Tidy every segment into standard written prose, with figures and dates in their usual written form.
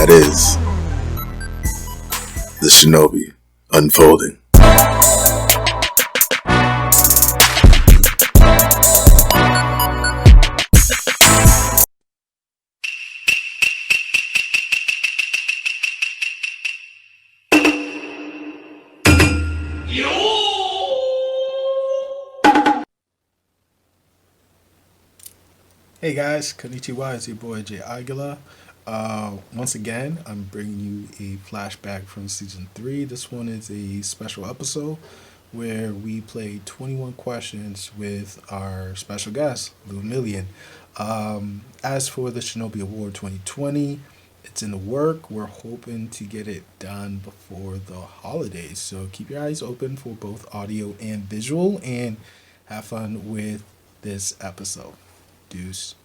that is the Shinobi Unfolding. Hey guys, konnichiwa, it's your boy Jay Aguila. Once again, I'm bringing you a flashback from season 3. This one is a special episode where we play 21 questions with our special guest, LUMILLION. As for the Shinobi Award 2020, it's in the work. We're hoping to get it done before the holidays. So keep your eyes open for both audio and visual, and have fun with this episode. Deuce.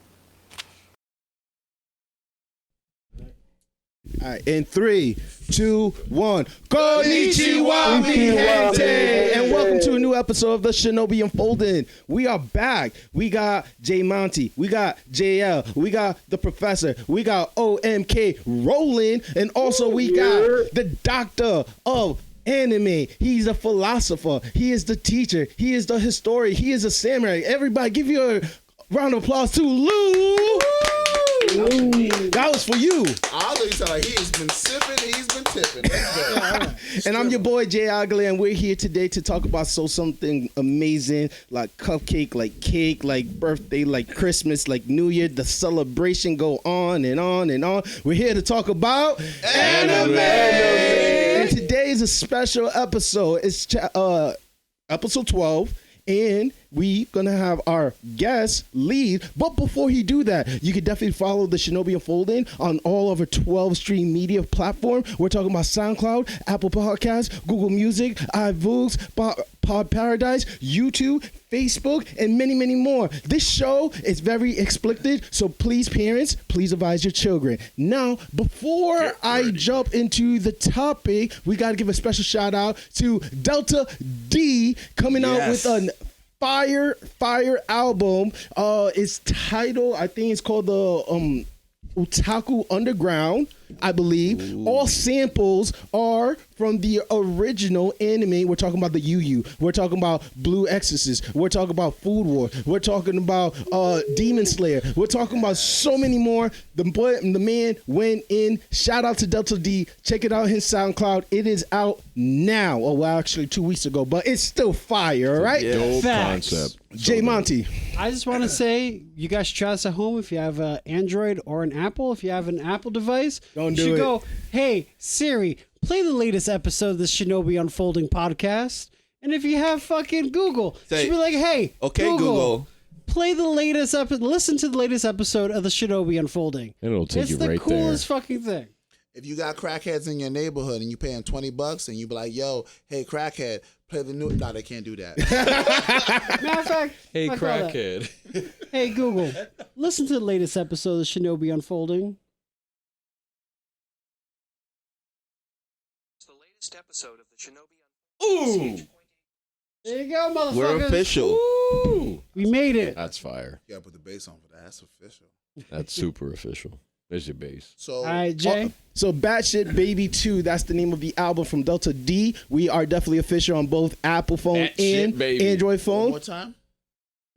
All right, in 3, 2, 1. Konnichiwa, mi gente! And welcome to a new episode of the Shinobi Unfolding. We are back. We got J Monty, we got JL, we got the professor, we got OMK rolling, and also we got the doctor of anime. He's a philosopher. He is the teacher. He is the historian. He is a samurai. Everybody give you a round of applause to Lou. That was for you. I was tell like he's been sipping, he's been tipping. And I'm your boy Jay Aguila, and we're here today to talk about something amazing, like cupcake, like cake, like birthday, like Christmas, like New Year. The celebration go on and on and on. We're here to talk about anime. And today is a special episode. It's episode 12. And we gonna have our guest lead. But before he do that, you can definitely follow the Shinobi Unfolding on all of our 12 stream media platform. We're talking about SoundCloud, Apple Podcasts, Google Music, iVoox, Pod Paradise, YouTube, Facebook, and many, many more. This show is very explicit, so please, parents, please advise your children. Now, before I jump into the topic, we got to give a special shout out to Delta D coming out with a fire album. It's titled, I think it's called the Otaku Underground, I believe. Ooh. All samples are from the original anime. We're talking about the Yu. We're talking about Blue Exorcist. We're talking about Food War. We're talking about Demon Slayer. We're talking about so many more. The man went in. Shout out to Delta D. Check it out, his SoundCloud. It is out now. Oh, well, actually 2 weeks ago, but it's still fire, all right? Dope concept. J Monty. I just want to say, you guys should try this at home if you have an Android or an Apple. If you have an Apple device, don't you do should it. Go, hey, Siri, play the latest episode of the Shinobi Unfolding podcast. And if you have fucking Google, you should be like, hey, okay, Google. Play the latest episode. Listen to the latest episode of the Shinobi Unfolding. And it'll take you right there. It's the coolest fucking thing. If you got crackheads in your neighborhood and you pay them $20 and you be like, yo, hey, crackhead, play the new... No, they can't do that. Matter of fact... Hey, crackhead. Hey, Google, listen to the latest episode of the Shinobi Unfolding. It's the latest episode of the Shinobi Unfolding. Ooh! There you go, motherfuckers. We're official. Ooh, we made it. That's fire. You gotta put the bass on for that. That's official. That's super official. There's your bass. So, all right, Jay. So Batshit Baby 2, that's the name of the album from Delta D. We are definitely official on both Apple phone and Android phone. One more time.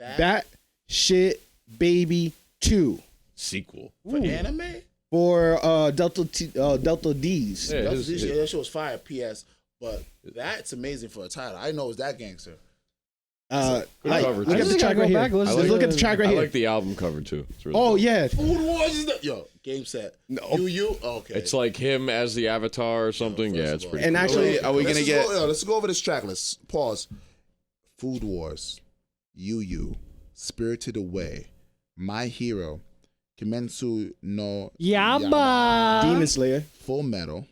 Batshit Baby 2. Sequel. For anime? For Delta D's. Yeah, That shit was fire, PS. But that's amazing for a title. I didn't know it was that gangster. Cover, look at the track right here. Look at the track right here. I like the album cover too. It's really cool. Yeah. Food Wars is yo, game set. No. You? Okay. It's like him as the avatar or something. Yeah, it's pretty and cool. actually, are we gonna get... let's go over this track. Let's pause. Food Wars, Yu, Spirited Away, My Hero, Kimetsu no Yaba, Demon Slayer, Full Metal,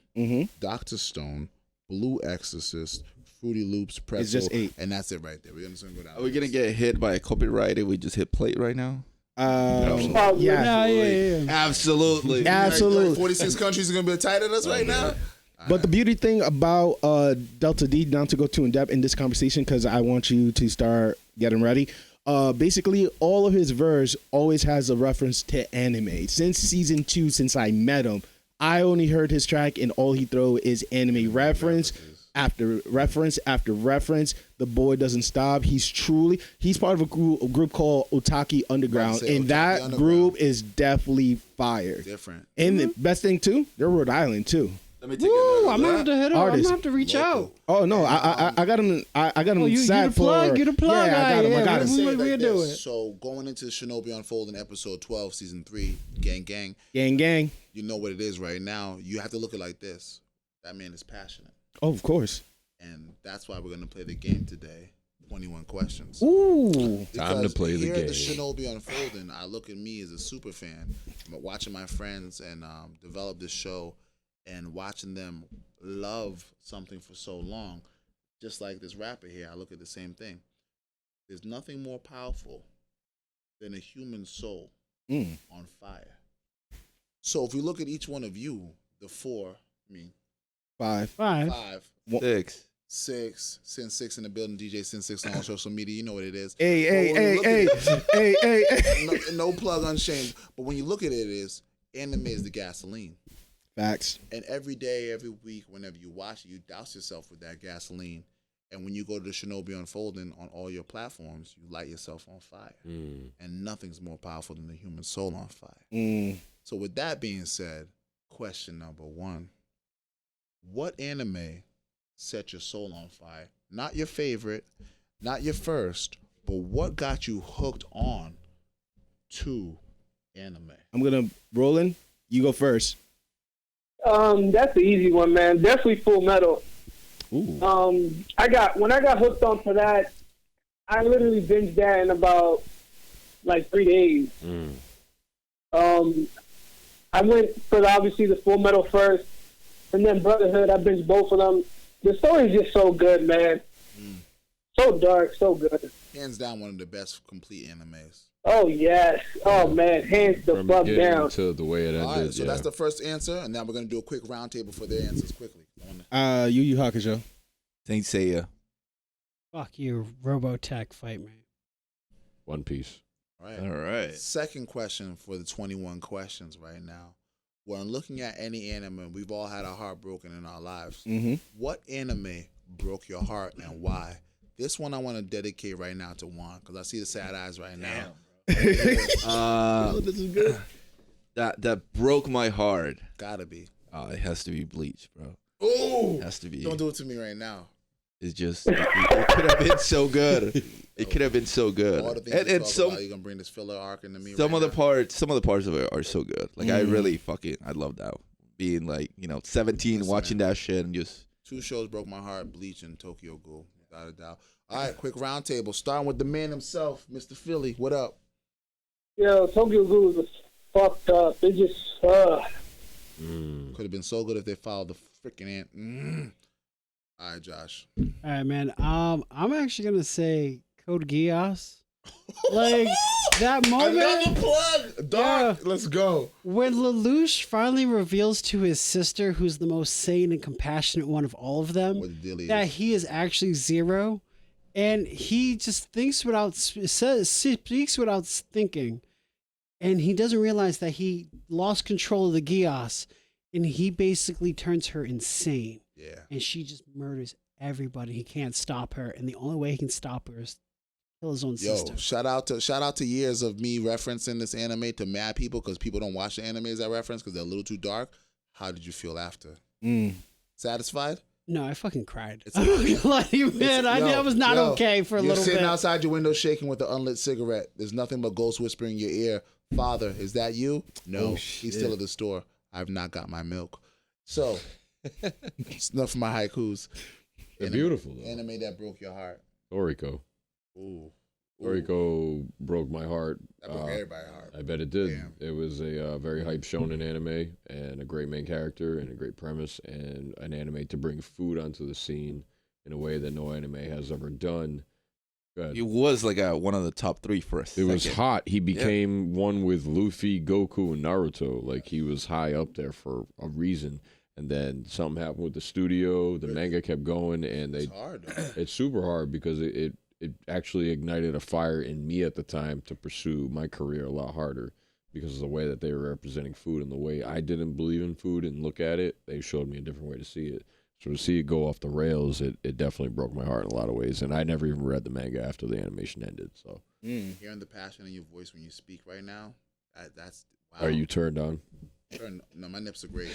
Dr. Stone, Blue Exorcist, Fruity Loops, Pretzel. It's just 8. And that's it right there. We're just going to go down. Are we going to get hit by a copyright if we just hit plate right now? Yeah. Absolutely. Like 46 countries are going to be tight at us right now. But the beauty thing about Delta D, not to go too in depth in this conversation because I want you to start getting ready. Basically, all of his verse always has a reference to anime. Since season 2, since I met him, I only heard his track, and all he throw is anime reference after reference after reference. The boy doesn't stop. He's part of a group called Otaki Underground, and that group is definitely fire. Different. And the best thing too, they're Rhode Island too. Let me take Woo, I'm another gonna have to hit him. I'm gonna have to reach out. Oh no, I got him. I got him. Oh, you set the plug, for, you the plug. Yeah, I got him. I got him. We do it. So going into Shinobi Unfolding episode 12, season 3, gang, Gang. you know what it is right now. You have to look at it like this. That man is passionate. Oh, of course. And that's why we're going to play the game today. 21 questions. Ooh. Time to play the here game. At the Shinobi Unfolding, I look at me as a super fan, watching my friends and develop this show and watching them love something for so long. Just like this rapper here, I look at the same thing. There's nothing more powerful than a human soul on fire. So if we look at each one of you, the 5. 6, Sin 6 in the building, DJ Sin 6 on all social media, you know what it is. Hey. No plug Unshamed. But when you look at it, anime is the gasoline. Facts. And every day, every week, whenever you watch it, you douse yourself with that gasoline. And when you go to the Shinobi Unfolding on all your platforms, you light yourself on fire. And nothing's more powerful than the human soul on fire. So with that being said, question number 1. What anime set your soul on fire? Not your favorite, not your first, but what got you hooked on to anime? I'm gonna Roland. You go first. That's the easy one, man. Definitely Full Metal. Ooh. When I got hooked onto that, I literally binged that in about like 3 days. I went for obviously the Full Metal first, and then Brotherhood. I binged both of them. The story's just so good, man. So dark, so good. Hands down, one of the best complete animes. Oh yes. Oh man, hands the From fuck beginning down. to the way it ended. All right, so yeah. that's the first answer, and now we're gonna do a quick roundtable for their answers quickly. Yu Yu Hakusho. Saint Seiya. Fuck you, Robotech fight me. One Piece. All right. All right. Second question for the 21 questions right now. When looking at any anime, we've all had our heart broken in our lives. What anime broke your heart and why? This one I want to dedicate right now to Juan because I see the sad eyes right now. This is good. That broke my heart. Gotta be. It has to be Bleach, bro. Oh, It has to be. don't do it to me right now. It's just it could have been so good. It could have been so good. All the things And you talk some about, you're gonna bring this filler arc into me. some right of the now? parts of it are so good. Like I really I love that. Being like 17, Listen, watching that shit and just 2 shows broke my heart: Bleach and Tokyo Ghoul, without a doubt. All right, quick roundtable. Starting with the man himself, Mr. Philly. What up? Yo, Tokyo Ghoul was fucked up. It just Could have been so good if they followed the freaking ant. All right, Josh. All right, man. I'm actually gonna say Code Geass. Like that moment. Another plug, dog. Yeah. Let's go. When Lelouch finally reveals to his sister, who's the most sane and compassionate one of all of them, What the deal that is? he is actually Zero, and he just speaks without thinking, and he doesn't realize that he lost control of the Geass, and he basically turns her insane, Yeah. and she just murders everybody. He can't stop her, and the only way he can stop her is kill his own Yo, sister. shout out to years of me referencing this anime to mad people because people don't watch the animes I reference because they're a little too dark. How did you feel after? Satisfied? No, I fucking cried. It's I'm not gonna lie to you, man. I was not okay for a little You're sitting bit. outside your window shaking with an unlit cigarette. There's nothing but ghosts whispering in your ear. Father, is that you? No, he's still at the store. I've not got my milk. So, it's enough for my haikus. They're beautiful, though. Anime that broke your heart. Toriko. Ooh. Toriko broke my heart. That broke everybody's heart. I bet it did. Damn. It was a very hype shonen anime and a great main character and a great premise and an anime to bring food onto the scene in a way that no anime has ever done. it was like one of the top 3 for a It second. was hot. He became one with Luffy, Goku, and Naruto. Like he was high up there for a reason. And then something happened with the studio. The manga kept going, and It's hard, though. it's super hard because it actually ignited a fire in me at the time to pursue my career a lot harder because of the way that they were representing food and the way I didn't believe in food and look at it. They showed me a different way to see it. So to see it go off the rails, it definitely broke my heart in a lot of ways. And I never even read the manga after the animation ended. So hearing the passion in your voice when you speak right now, that's wow. Are you turned on? No, my nips are great.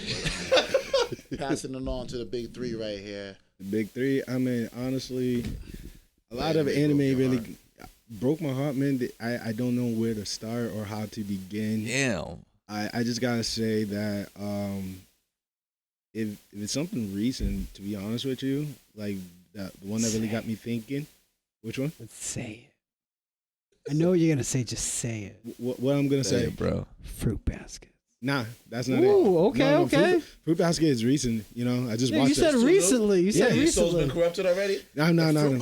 But, passing it on to the big three right here. The big three. I mean, honestly, a lot of anime really broke my heart, man. I don't know where to start or how to begin. Damn. I just gotta say that if it's something recent, to be honest with you, like the one that really got me thinking. Which one? Let's say it. I know what you're gonna say. Just say it. What I'm gonna say, bro. Fruit basket. Nah, that's not it. Ooh, okay, No, okay. Fruit Basket is recent. You know, I just Yeah, watched you said it. recently. You said Your soul's recently. been corrupted already? No.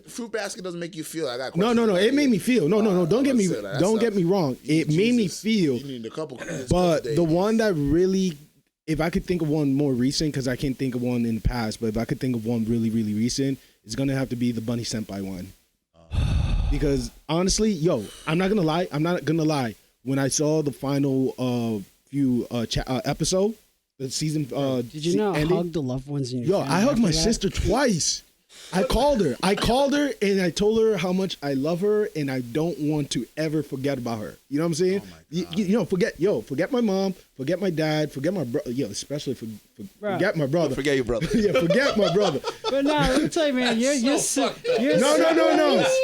Fruit basket doesn't make you feel. I got No. questions. It made me feel. No. Don't get me. Don't get me wrong. It made me feel. You need a couple. But the one that really, if I could think of one more recent, because I can't think of one in the past, but if I could think of one really, really recent, it's gonna have to be the Bunny Senpai one. Because honestly, I'm not gonna lie. When I saw the final few episode, the season, Did you not ending, hug the loved ones in your family I hugged after my that? sister twice. I called her and I told her how much I love her and I don't want to ever forget about her. You know what I'm saying? Forget my mom, forget my dad, forget my brother. Especially forget my brother. Forget your brother. Yeah, forget my brother. But no, let me tell you, man, your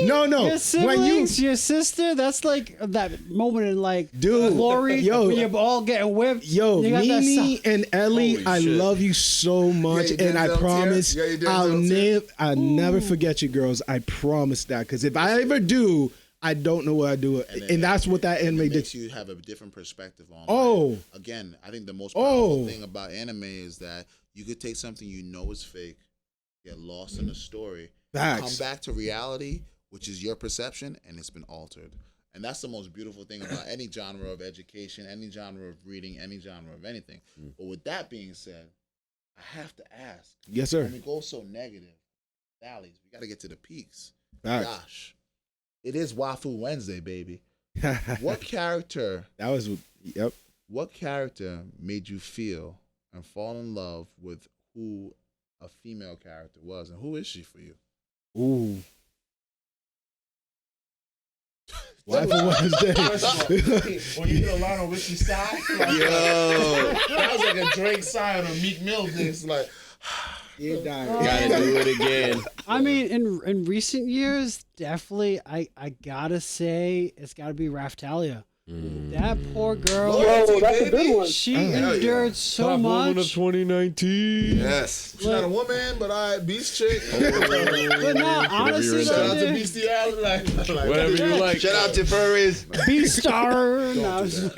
No. Your siblings, your sister, that's like that moment in like Dude, glory when you're all getting whipped. Yo, You got that Mimi and Ellie, Holy I shit. love you so much, Yeah, you and I Denzel promise tear? Yeah, you Denzel I'll never forget you, girls. I promise that, because if I ever do, I don't know what I do, and that's what that anime did. makes you have a different perspective on. Oh. life. Again, I think the most powerful thing about anime is that you could take something you know is fake, get lost in the story, Facts. come back to reality, which is your perception, and it's been altered. And that's the most beautiful thing about any genre of education, any genre of reading, any genre of anything. But with that being said, I have to ask. Yes, sir. When we go so negative, valleys, we got to get to the peaks. Facts. Gosh, it is Wafu Wednesday, baby. What character? That was, yep. What character made you feel and fall in love with who a female character was, and who is she for you? Ooh. Why for Wednesday? When you get a line on Richie's side, like, Yo. that was like a Drake sign or Meek Mill thing. It's like, Gotta do it again. I mean, in recent years, definitely, I gotta say, it's gotta be Raftalia. That poor girl. Yo, that's a good one. She endured so Moment of much. 2019. Yes. she's not a woman, but I beast chick. But now, honestly, Shout out to though, Bestiality. Like, Whatever you like. Shout out to furries. B-Star. No, I was just-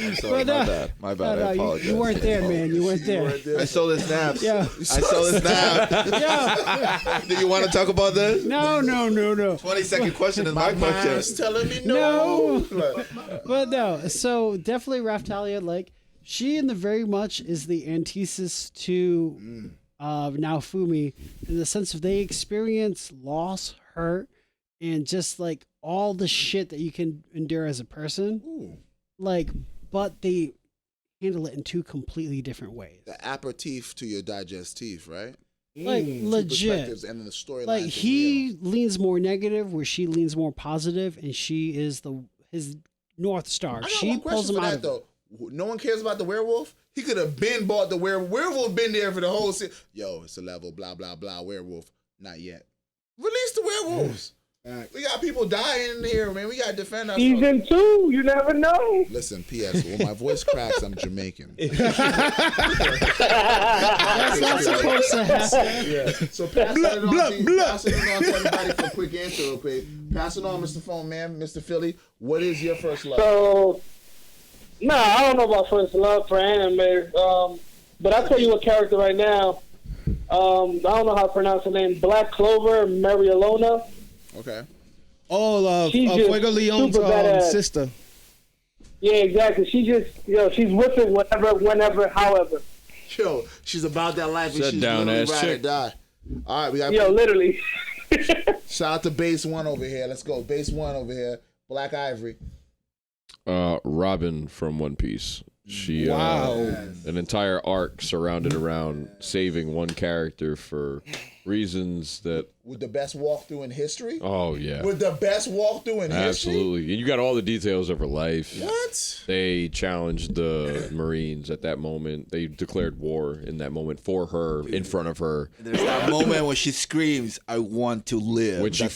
I'm sorry, But, my bad. no, I apologize. you weren't there, man. You weren't there. I saw the snaps. Yeah. I saw the snap. Yeah. Do you want to talk about this? No. 20-second question is my question. mind's telling me no. Like, But no, so definitely Raftalia, like, she in the very much is the antithesis to Naofumi in the sense of they experience loss, hurt, and just like all the shit that you can endure as a person. Like, but they handle it in two completely different ways. the aperitif to your digestif, right? Like Two legit. perspectives and then the storyline. Like he leans more negative, where she leans more positive, and she is his North Star. I got She one pulls question him for out that of it. though. No one cares about the werewolf. He could have been bought the werewolf. Werewolf been there for the whole season. Yo, it's a level, blah blah blah. Werewolf, not yet. Release the werewolves. We got people dying in here, man. We got to defend ourselves. Season 2, you never know. Listen, P.S. When my voice cracks, I'm Jamaican. That's not supposed to happen. Yeah. So pass it on to everybody for a quick answer, real quick. Pass it on, Mr. Phone Man, Mr. Philly. What is your first love? So, I don't know about first love for anime, but I'll tell you a character right now. I don't know how to pronounce her name. Black Clover, Marielona. Okay. Oh, She's just Fuego Leon's super badass. sister. Yeah, exactly. She just, she's whipping whenever, however. Yo, she's about that life and Shut she's down, literally ass ride or chick. die. All right, we got Literally. shout out to Base 1 over here. Let's go. Base 1 over here. Black Ivory. Robin from One Piece. She an entire arc surrounded around saving one character for reasons that With the best walkthrough in history? oh yeah. With the best walkthrough in history? Absolutely. And you got all the details of her life. What? They challenged the Marines at that moment. They declared war in that moment for her, in front of her. There's that moment when she screams, "I want to live." When she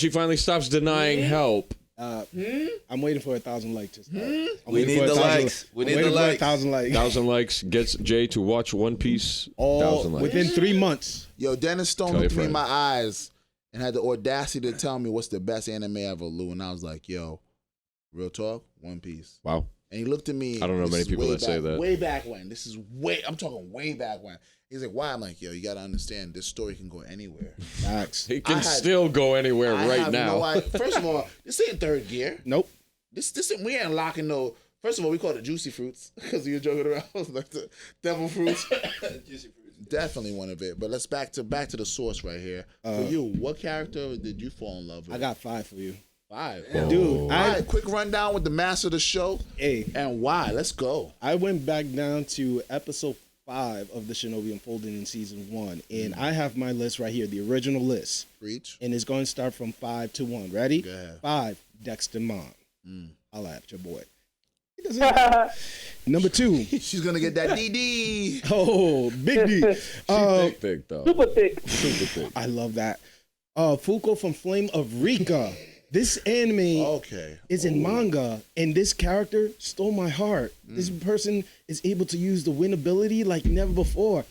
finally stops denying help. I'm waiting for 1,000 likes. We need the likes. We need the likes. 1,000 likes. 1,000 likes gets Jay to watch One Piece. All 1,000 likes. within 3 months. Yo, Dennis Stone Tell looked your me in friends. my eyes and had the audacity to tell me what's the best anime ever, Lou. And I was like, yo, real talk, One Piece. Wow. And he looked at me. I don't know this many is people way that say back- that. Way back when. I'm talking way back when. He's like, why? I'm like, yo, you got to understand, this story can go anywhere. Facts. It can still go anywhere I right have now. no idea. First of all, this ain't third gear. Nope. This we ain't unlocking no. First of all, we call it juicy fruits because you're joking around like the devil fruits. Juicy fruits. Definitely one of it. But let's back to the source right here. For you, what character did you fall in love with? I got 5 for you. 5. Dude, All right, quick rundown with the master of the show. Hey. And why? Let's go. I went back down to episode 5 of the Shinobi Unfolding in season 1, and I have my list right here, the original list. Reach. And it's going to start from 5 to 1. Ready? Go ahead. 5, Dexter Mom. I laughed, your boy. He doesn't. Number 2. She's gonna get that DD. Oh, Big D. Thick though. Super thick. Super thick. I love that. Fuko from Flame of Rika. This anime Okay. is in manga, and this character stole my heart. This person is able to use the wind ability like never before.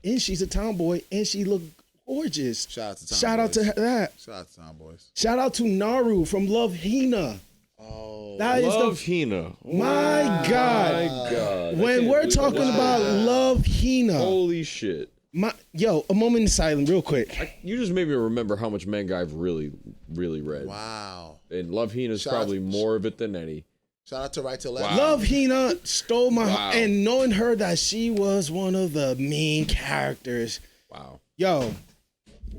And she's a tomboy, and she looked gorgeous. Shout out to Tom Shout out to that. Shout out to Tomboys. Shout out to Naru from Love Hina. Oh. That is Love Hina. my God. My God. When we're talking about Love Hina, Holy shit. a moment in silence, real quick. You just made me remember how much manga I've really read. Wow. And Love Hina is Shout out probably to- more of it than any. Shout out to Right to Left. Wow. Love Hina stole my Wow. heart, and knowing her that she was one of the main characters. Wow. Yo,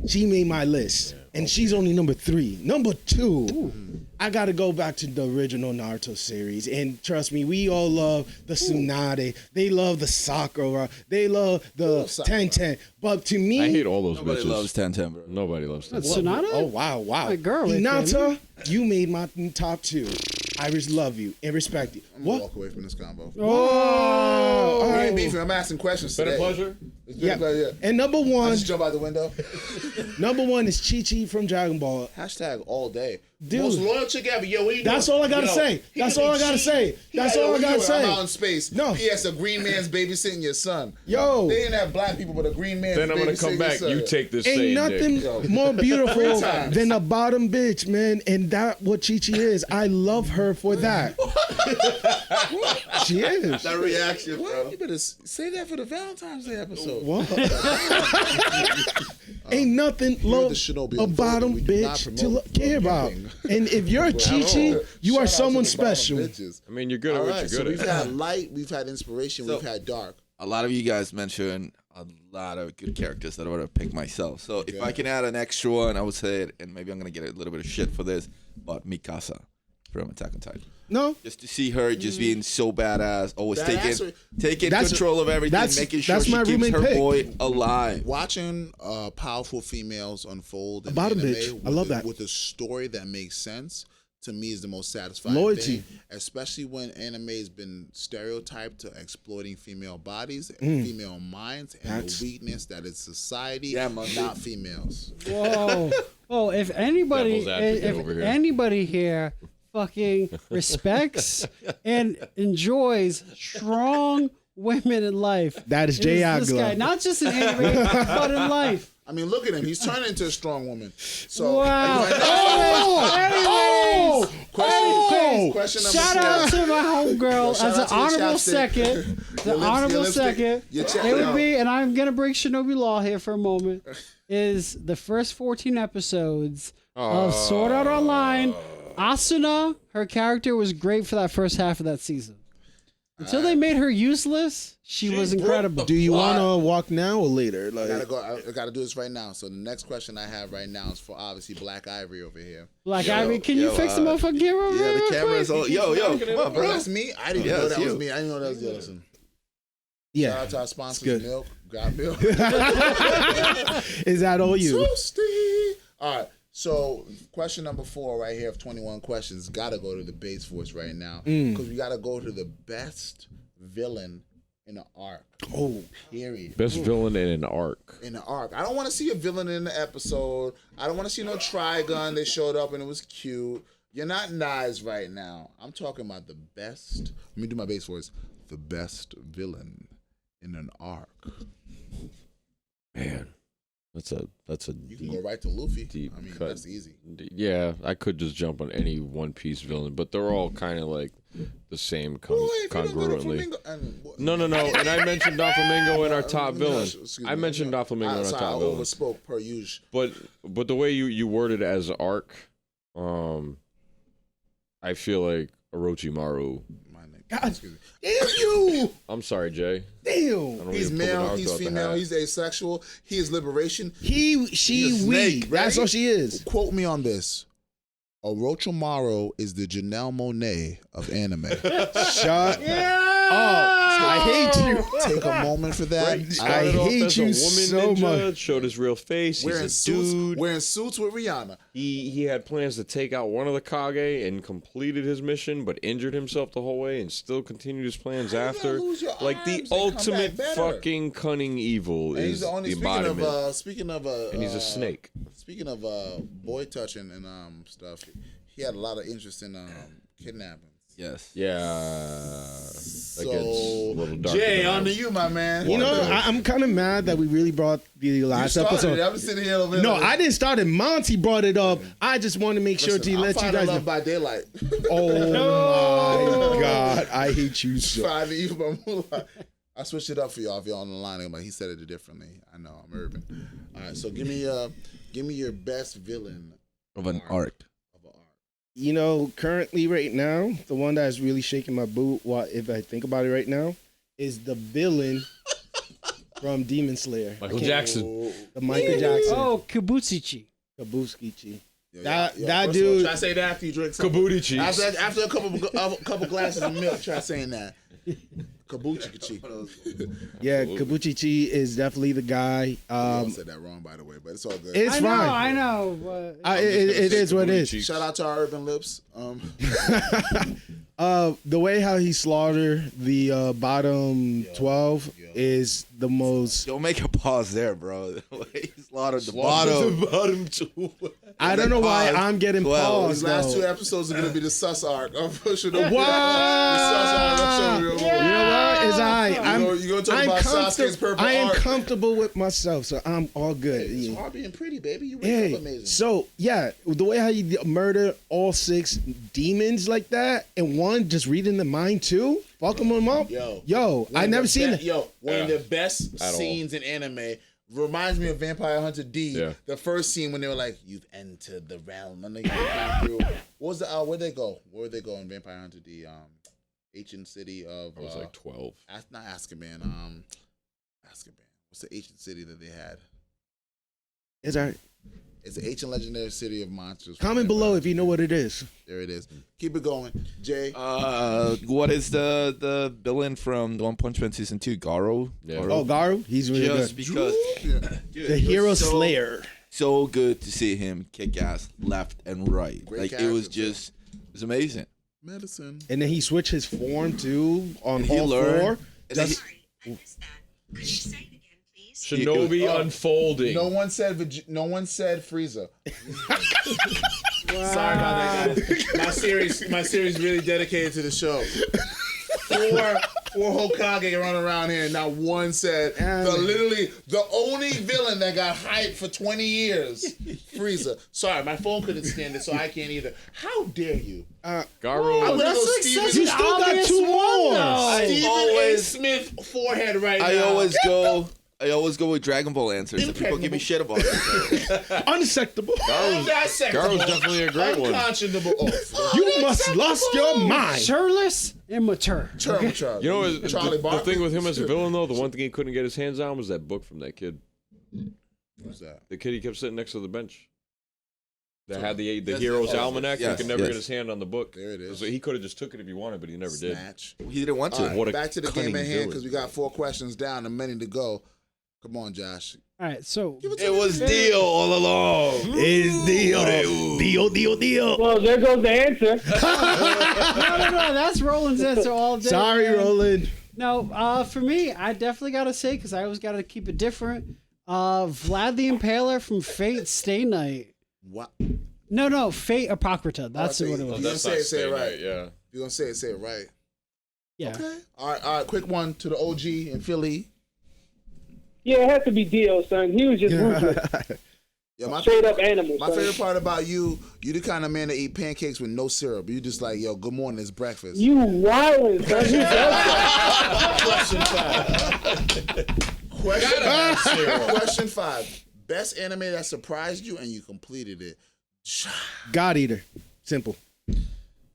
she made my list, and she's only number 3. Number 2, I gotta go back to the original Naruto series, and trust me, we all love the Tsunade. They love the Sakura. They love the Sakura. Ten. But to me, I hate all those Nobody bitches. loves 10-10, bro. Nobody loves that. Tsunade? Oh wow! My girl right Hinata, you made my top 2. I just love you and respect you. I'm gonna What? walk away from this combo. Oh, all We ain't right. beefing. I'm asking questions Been a today. pleasure. It's been Yeah. a pleasure. And number I 1, just jump out the window. number 1 is Chi-Chi from Dragon Ball. Hashtag all day. Dude. Most loyal chick ever. Yo, what you That's doing? all I gotta Yo, say. he That's could all be I gotta cheating. say. That's Yo, all I what you gotta doing? say. I'm out in space. No. P.S. A green man's babysitting your son. Yo. They didn't have black people, but a green man's Then I'm gonna babysitting come back. your son. You take this Ain't same nothing dick. more beautiful times. than a bottom bitch, man. And that what Chi-Chi is. I love her for that. She is. That reaction, What? You better say that for the Valentine's Day episode. What? Ain't nothing low the Shinobi a bottom Unfolding. We do not bitch promote to care about. pimping. And if you're a Chi-Chi, you are Shout out to someone the bottom special. bitches. I mean, you're good at All what right, you're so good we've at. had light, we've had inspiration, we've had dark. A lot of you guys mentioned a lot of good characters that I would have picked myself. So if I can add an extra one, I would say it, and maybe I'm gonna get a little bit of shit for this, but Mikasa from Attack on Titan. No, Just to see her just being so badass, always Badassery. taking That's- control of everything, that's- making sure that's she my keeps roommate her pick. boy alive. Watching powerful females unfold in Bottom anime bitch. I with love a- that. with a story that makes sense, to me is the most satisfying Loyalty. thing, especially when anime has been stereotyped to exploiting female bodies and female minds and That's- the weakness that is society, Yeah, man. not females. Whoa. Oh, if anybody, Devil's advocate over if here. anybody here fucking respects and enjoys strong women in life, That is it Jay this Agla. guy. Not just in anime, but in life. I mean, look at him. He's turning into a strong woman. So, Wow. Oh! question number Shout 4. out to my homegirl Shout as out an to your honorable chapstick. second. The Your honorable lipstick. second. Your It would yo. be, and I'm gonna break Shinobi Law here for a moment. Is the first 14 episodes of Sword Art Online. Asuna, her character was great for that first half of that season. Until they made her useless, she was incredible. Do you want to walk now or later? Like, I gotta do this right now. So the next question I have right now is for obviously Black Ivory over here. Black Ivy, can you fix the motherfucking camera? Yeah, the real camera's quick? all. Yo, come on, Bro, bro. that's me. I didn't know that was me. I didn't know that was the other. yeah. Shout out to our sponsors, good. Milk. Got Milk. Is that all you? Toasty. All right. So question number 4 right here of 21 questions got to go to the base force right now because we got to go to the best villain in the arc. Oh, Period. Best villain in an arc. In the arc. I don't want to see a villain in the episode. I don't want to see no Trigun. They showed up and it was cute. You're not nice right now. I'm talking about the best. Let me do my base voice. The best villain in an arc. Man, that's a You can go right to Luffy. deep I mean, cut. that's easy. Yeah, I could just jump on any One Piece villain, but they're all kind of like the same congruently. No. And I mentioned Doflamingo in our top villain. I mentioned Doflamingo in our top villain. I overspoke per usual. But the way you worded it as arc, I feel like Orochimaru. God damn you! I'm sorry, Jay. Damn. He's male, he's female, he's asexual, he is liberation. He, she, He's a we. snake, That's right? all she is. Quote me on this. Orochimaru is the Janelle Monáe of anime. Shut up. I hate you. Take a moment for that. I Started off hate as a you woman so ninja, much. Showed his real face. Wearing He's a dude. wearing suits with Rihanna. He had plans to take out one of the Kage and completed his mission, but injured himself the whole way and still continued his plans How you after. gonna lose your Like arms the and come ultimate back better? fucking cunning evil And is he's the only the embodiment. speaking of and he's a snake. Speaking of boy touching and stuff, he had a lot of interest in kidnappings. Yes. Yeah. That gets a So little dark. Jay, on to you, my man. You know, I'm kind of mad that we really brought the last started episode. it. I'm sitting here over No, there. I didn't start it. Monty brought it up. I just want to make sure to I'm let you finding guys know. love by daylight. Oh my God, I hate you so. Finding you by moonlight. I switched it up for y'all if y'all on the line. But he said it differently. I know I'm urban. All right, so give me your best villain Of an arc. of an arc. You know, currently right now, the one that is really shaking my boot, if I think about it right now, is the villain from Demon Slayer. Michael Jackson. The Michael Jackson. Oh, Kabutsichi. Kabuskichi. Yo, That first of all, dude. Try to say that after you drink something. Kabuti cheeks. After a couple glasses of milk, try saying that. Kabuchi. Yeah, Kabuchichi is definitely the guy. I said that wrong, by the way, but it's all good. It's I fine. know. But It is what it is. Shout out to our urban lips. The way how he slaughtered the bottom 12 is the most. Don't make a pause there, bro. He slaughtered the bottom two. I don't know why I'm getting Well, These paused. last though. 2 episodes are gonna be the sus arc. I'm pushing the What? sus arc. I'm showing you. You know what? Is You gonna talk about Sasuke's purple I am arc. comfortable with myself, so I'm all good. It's Yeah. hard being pretty, baby. You wake Hey, up amazing. so yeah, the way how you murder all 6 demons like that, and one just reading the mind too, fucking them up. Yo, I never seen it. One of the best At all. scenes in anime. Reminds me of Vampire Hunter D. Yeah. The first scene when they were like, "You've entered the realm," and they came through. What was the where'd they go? Where'd they go in Vampire Hunter D? Ancient city of I was like 12. not Azkaban. Azkaban. What's the ancient city that they had? It's all right. It's the ancient legendary city of monsters. Comment below if you know what it is. There it is. Keep it going, Jay. What is the villain from One Punch Man season 2? Garo. Yeah. Oh, Garu, he's really Just good. because dude, The it was hero so- slayer. So good to see him kick ass left and right. Great Like it was character, it was amazing. Medicine. And then he switched his form too on And he all learned- 4. and then Just- I missed that. Could you say it again, please? Shinobi Unfolding. No one said Frieza. Sorry about that, guys. My series really dedicated to the show. Four Hokage run around here, and not one said literally the only villain that got hyped for 20 years, Frieza. Sorry, my phone couldn't stand it, so I can't either. How dare you? Garo. I'm gonna go Steven. You still got 2 more. Stephen A. Smith forehead right now. I always I always go with Dragon Ball answers. And people give me shit about it. Unacceptable. Garo's definitely a great one. Unconscionable. You must lost your mind. Shirtless, immature. Charlie. You know, Charlie the thing with him as a Barkley. villain, though, the one thing he couldn't get his hands on was that book from that kid. What's that? The kid he kept sitting next to the bench. That had the Yes, Hero's yes, Almanac. yes, he could never yes. get his hand on the book. There it is. So he could have just took it if he wanted, but he never did. Snatch. He didn't want to. All right, What a back to the cunning game at hand villain. because we got 4 questions down and many to go. Come on, Josh. All right, so It was Dio all along. Is Dio. Well, there goes the answer. no, that's Roland's answer all day. Sorry, man. Roland. No, for me, I definitely gotta say because I always gotta keep it different. Vlad the Impaler from Fate Stay Night. What? No, Fate Apocrypha. That's Oh, what it so was. you- That's say not it, say it Stay right. Night, yeah. If you're going to say it right. Yeah. Okay. All right. Quick one to the OG in Philly. Yeah, it has to be Dio, son. He was just ruthless. Yeah, my Straight up animal. My son. favorite part about you the kind of man that eat pancakes with no syrup. You just like, yo, good morning, it's breakfast. You wildin', son. You does that. Question 5. Best anime that surprised you and you completed it. God Eater. Simple.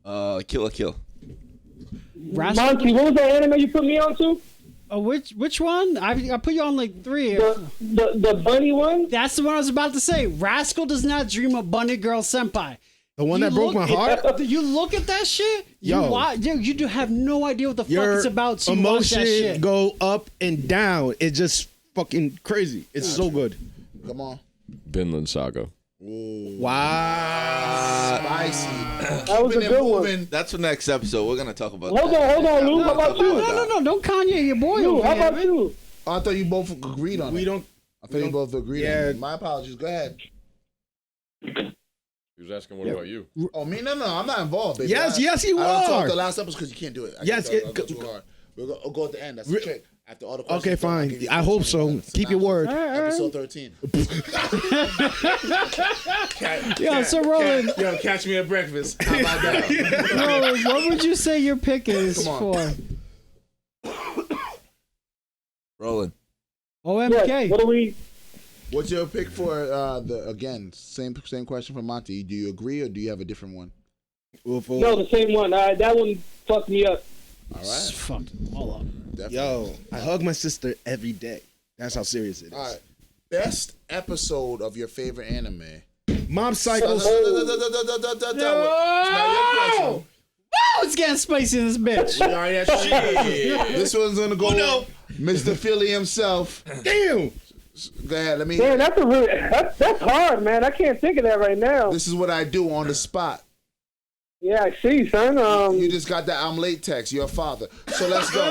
Kill a Kill. Rascal- Monkey, what was that anime you put me on to? which one? I put you on like 3. The bunny one? That's the one I was about to say. Rascal does not dream of Bunny Girl Senpai. The one You that broke look- my heart. You look at that shit. You do have no idea what the fuck Your it's about. So you watch that emotion shit. go up and down. It's just fucking crazy. It's so good. Come on. Vinland Saga. Wow. Spicy. That was a good one. That's for next episode. We're gonna talk about. Hold on, Lou. How about you? No, don't Kanye your boy. Lou, over how here, about man. you? Oh, I thought you both agreed on it. We don't. I thought you both agreed on it. My apologies. Go ahead. He was asking, what about you? Oh, me? No, I'm not involved, baby. Yes, yes, you I don't talk are. the last episode because you can't do it. Yes, I'll go too hard. We'll go at the end. That's the trick. After all the questions. Okay, I'll fine. give you I hope so. minutes. Keep your word. Episode 13. Yo, so Roland, Yo, catch me at breakfast. How about that? Roland, what would you say your pick is Come for Rolling. OMK? Yes, what do we... What's your pick for again, same question from Monty. Do you agree or do you have a different one? No, the same one. That one fucked me up. All right. Fucked all up. Definitely. Yo, I hug my sister every day. That's how serious it is. All right. Best episode of your favorite anime. Mom Cycles. Oh, it's getting spicy in this bitch. This one's gonna go. Mr. Philly himself. Damn. Go ahead. Let me. Damn, that's hard, man. I can't think of that right now. This is what I do on the spot. Yeah, I see, son. You just got that I'm late text. Your father. So let's go.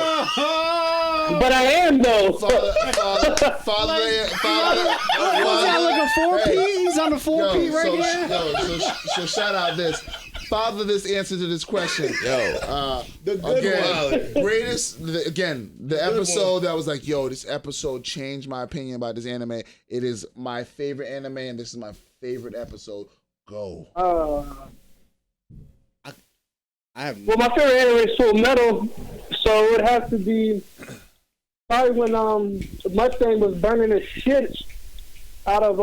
But I am though. Father. What's that, like a 4P? He's on a 4P right here. So shout out this. Father this answer to this question. Yo. The episode that was like, yo, this episode changed my opinion about this anime. It is my favorite anime, and this is my favorite episode. Go. Well, my favorite anime is Full Metal, so it would have to be probably when Mustang was burning his shit out of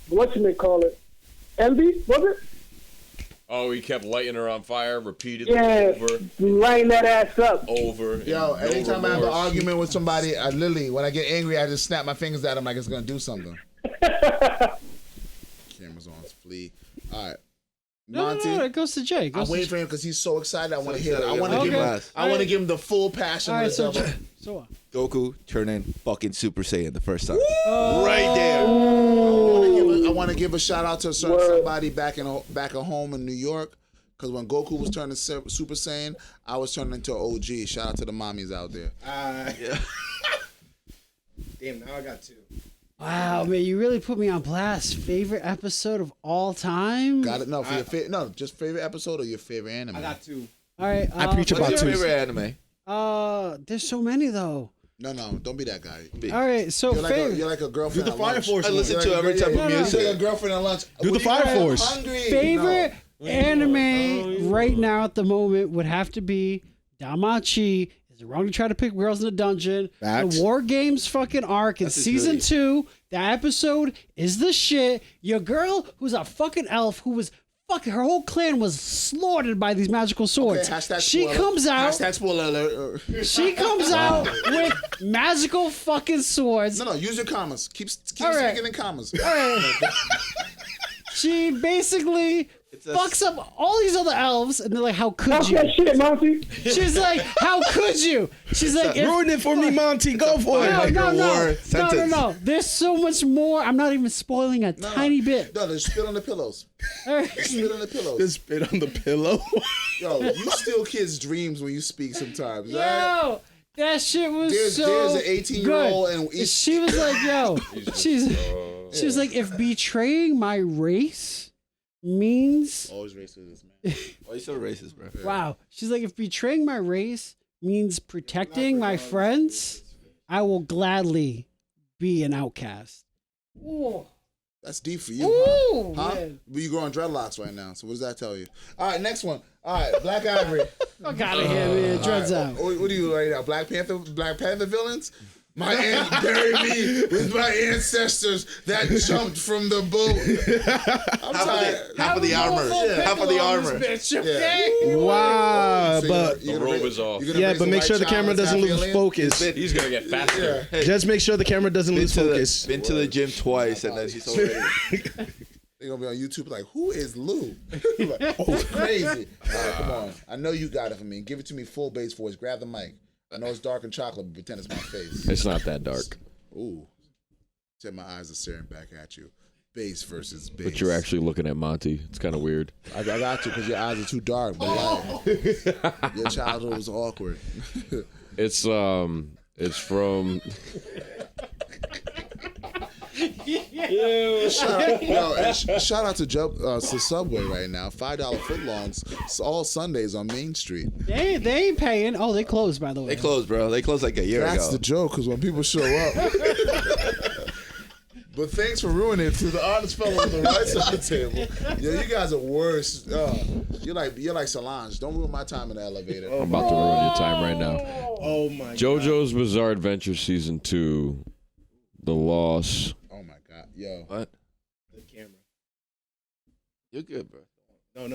whatchamacallit, Envy, was it? Oh, he kept lighting her on fire repeatedly Yeah, lighting that ass up. over. Yo, no anytime I have an remorse. argument with somebody, literally, when I get angry, I just snap my fingers at them like it's gonna do something. Cameras on, flee. All right. Monty, No, it goes to Jay. I'm waiting for him because he's so excited. I want to hear it. I want to Okay. give him. Last. I want to give him the full passion. All of right, the so devil. so Goku turning fucking Super Saiyan the first time. Right there. I want to give a shout out to somebody back at home in New York. Because when Goku was turning Super Saiyan, I was turning into an OG. Shout out to the mommies out there. Damn, now I got 2. wow, man, you really put me on blast. Favorite episode of all time? Got it? No, for your just favorite episode or your favorite anime? I got 2. All right. I preach about What's your 2. favorite anime? There's so many though. No, don't be that guy. All right, so You're favorite. like a girlfriend. Do the at Fire lunch. Force I listen one. to every type of You're music. like a girlfriend at lunch. Do the What Fire are you guys Force. hungry? Favorite No. anime right now at the moment would have to be Damachi is Is it wrong to try to pick girls in a dungeon? Facts. The War Games fucking arc in That's his season hoodie. 2. That episode is the shit. Your girl, who's a fucking elf, who was fucking, her whole clan was slaughtered by these magical swords. She comes out. Hashtag spoiler alert. She comes out with magical fucking swords. No, use your commas. Keep All right. speaking in commas. She basically fucks up all these other elves, and they're like, "How could Talk you?" that shit, Monty. She's like, "How could you?" She's like, Ruin it for me, Monty. Go for it. No. There's so much more. I'm not even spoiling a tiny bit. No, there's spit on the pillows. Spit on the pillows. Just spit on the pillow. Yo, you steal kids' dreams when you speak sometimes. Right? Yo, that shit was There's so an 18-year-old good. and She was like, "Yo," she was like, "If betraying my race means." Always racist, man. Why you so racist, bro? Wow. She's like, if betraying my race means protecting my friends, I will gladly be an outcast. Ooh. That's deep for you, Ooh, huh? man. But you growing dreadlocks right now, so what does that tell you? All right, next one. All right, Black Ivory. Fuck out of here, man. Dreads out. What do you right now? Black Panther villains? My aunt buried me with my ancestors that jumped from the boat. I'm tired. Half of the armor. Half of the armor. Bitch, okay? Wow, So but you're The robe is off. yeah, but make sure the camera doesn't lose focus. He's gonna get faster. Hey, Just make sure the camera doesn't lose focus. been to the gym twice, and then he's already. They're gonna be on YouTube like, who is Lou? Like, oh, crazy. All right, come on. I know you got it for me. Give it to me full bass voice. Grab the mic. I know it's dark and chocolate, but pretend it's my face. It's not that dark. Ooh. Said my eyes are staring back at you. Bass versus bass. But you're actually looking at Monty. It's kind of weird. I got you because your eyes are too dark. But light. Your childhood was awkward. It's from. Shout out to Subway right now. $5 footlongs all Sundays on Main Street. They ain't paying. Oh, they closed, by the way. They closed, bro. They closed like a year That's ago. the joke, because when people show up. But thanks for ruining it to the honest fellow on the right side of the table. Yo, you guys are worse. You're like Solange. Don't ruin my time in the elevator. I'm about to ruin your time right now. Oh my JoJo's Bizarre Adventure Season 2. The Loss. Oh my God. Yo. What? The camera. You're good, bro. No.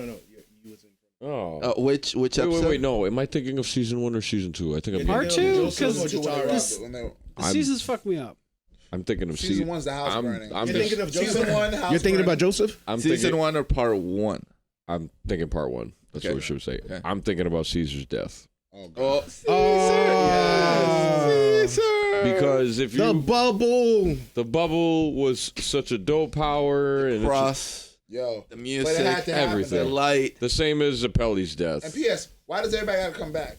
You was in. Oh. Which episode? Wait. No. Am I thinking of Season 1 or Season 2? I think I'm Part 2? Because The the seasons fucked me up. I'm thinking of season one's the house burning. I'm You're thinking of Joseph? Season 1, house You're thinking burning. about Joseph? I'm Season thinking, 1 or part 1? I'm thinking Part 1. That's Okay. what we should say. Okay. I'm thinking about Caesar's death. Oh, God. Caesar. Because if The you bubble. the bubble was such a dope power and it's Cross, Yo. the But music, it had to happen, everything. the though. light. the same as Apelli's death. And P.S. Why does everybody got to come back?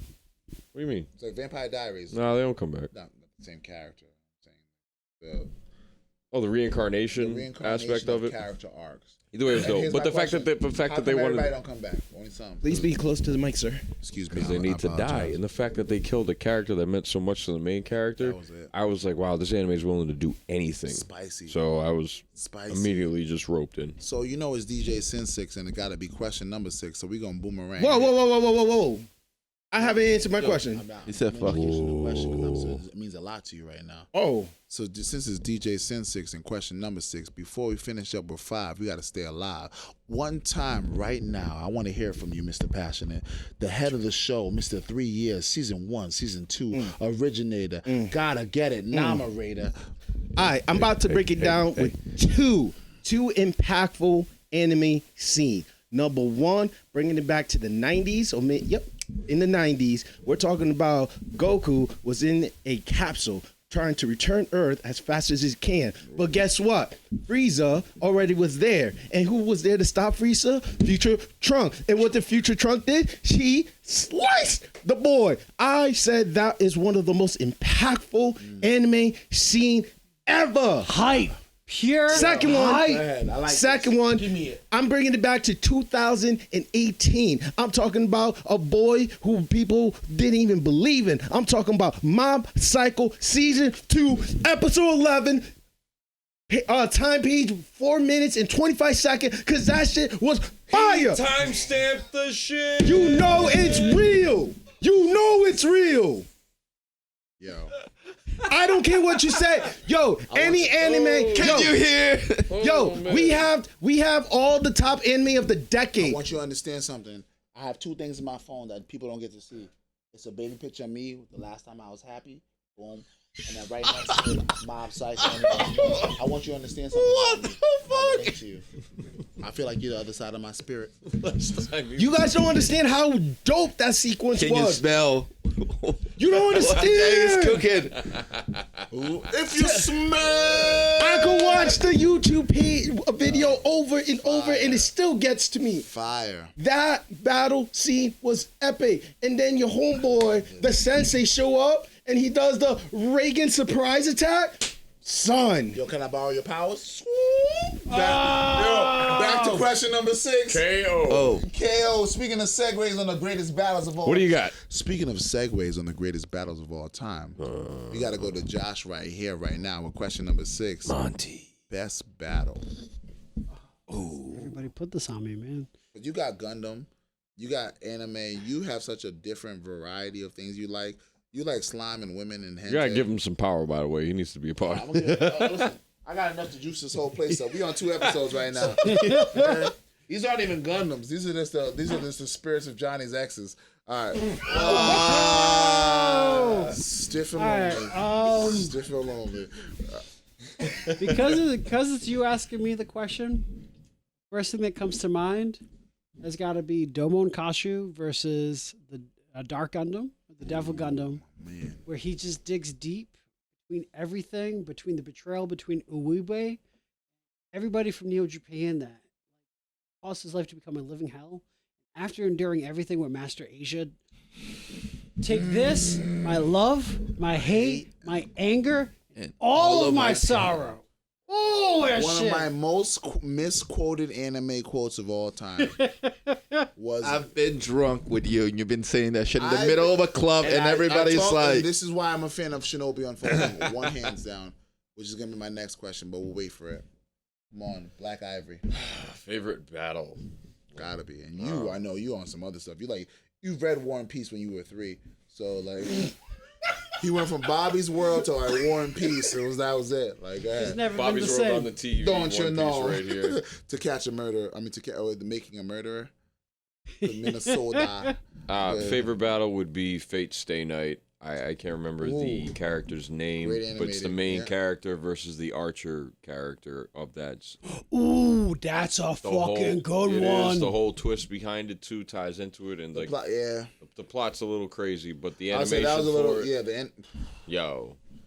What do you mean? It's like Vampire Diaries. No, they don't come back. Not the same character. I'm saying. Oh, the The reincarnation, reincarnation asked of it. character arcs. Either way, it was And dope. here's But my the fact question. that they everybody wanted, don't come back? Only some. Please be close to the mic, sir. Excuse me. because they I need to die, apologize. and the fact that they killed a character that meant so much to the main character, That was it. I was like, wow, this anime is willing to do anything. Spicy. So I was Spicy. immediately just roped in. So you know it's DJ Sin 6 and it got to be question number 6. So we gonna boomerang. Whoa. I haven't answered my question. He said, "Fuck you." It means a lot to you right now. Oh. So since it's DJ Sin 6 and question number 6, before we finish up with 5, we got to stay alive. One time right now, I want to hear from you, Mr. Passionate, the head of the show, Mr. 3 Years, Season 1, Season 2, originator, gotta get it, nominator. All right, I'm about to break it down with two impactful anime scenes. Number one, bringing it back to the 90s. In the 90s, we're talking about Goku was in a capsule trying to return Earth as fast as he can. But guess what? Frieza already was there. And who was there to stop Frieza? Future Trunk. And what the Future Trunk did? She sliced the boy. I said that is one of the most impactful anime scene ever. Hype. Pure Second one. hype. Second one. Give me it. I'm bringing it back to 2018. I'm talking about a boy who people didn't even believe in. I'm talking about Mob Psycho Season 2, Episode 11. Time page 4 minutes and 25 seconds, because that shit was fire. Timestamp the shit. You know it's real. You know it's real. Yo. I don't care what you say. Yo, any anime. Can you hear? Yo, we have all the top anime of the I decade. want you to understand something. I have two things in my phone that people don't get to see. It's a baby picture of me the last time I was happy. Boom. And then right next to it, Mob Psycho. I want you to understand something. What the fuck? You. I feel like you're the other side of my spirit. You guys don't understand how dope that sequence Can you was. smell? You don't What Jay is understand. cooking. If you smell, I can watch the YouTube page video over and over, and it still gets to me. fire. That battle scene was epic. And then your homeboy, the sensei, show up and he does the Reagan surprise attack. Son. Yo, can I borrow your powers? Back to question number 6. KO. KO. Speaking of segues on the greatest battles of all. What do you got? Speaking of segues on the greatest battles of all time, we got to go to Josh right here, right now, with question number 6. Monty. Best battle. Everybody put this on me, man. But you got Gundam, you got anime. You have such a different variety of things you like. You like slime and women and hentai. You gotta give him some power, by the way. He needs to be a part. Listen, I got enough to juice this whole place up. We on 2 episodes right now. Okay? These aren't even Gundams. These are just the spirits of Johnny's exes. All right. Stiff and lonely. Stiff and lonely. Because it's you asking me the question, first thing that comes to mind has got to be Domon Kashu versus the Dark Gundam, the Devil Gundam, where he just digs deep between everything, between the betrayal, between Uwe, everybody from Neo Japan that caused his life to become a living hell. After enduring everything with Master Asia, take this, my love, my hate, my anger, and all of my sorrow. Oh, that One shit. of my most misquoted anime quotes of all time was I've been drunk with you, and you've been saying that shit in the middle of a club, and everybody's like, this is why I'm a fan of Shinobi Unfolding, one hands down, which is going to be my next question, but we'll wait for it. Come on, Black Ivory. Favorite battle? Gotta be. And you, I know you on some other stuff. You've read War and Peace when you were 3. So, like, he went from Bobby's World to, like, War and Peace. That was it. Like, He's never Bobby's been the World same. on the TV. don't you One know? Piece right here. To catch a murderer. The making a murderer. The Minnesota. Favorite battle would be Fate Stay Night. I can't remember the character's name, but it's the main character versus the archer character of that. Ooh, that's a fucking good one. The whole twist behind it too ties into it, and like the plot's a little crazy, but the animation that was a little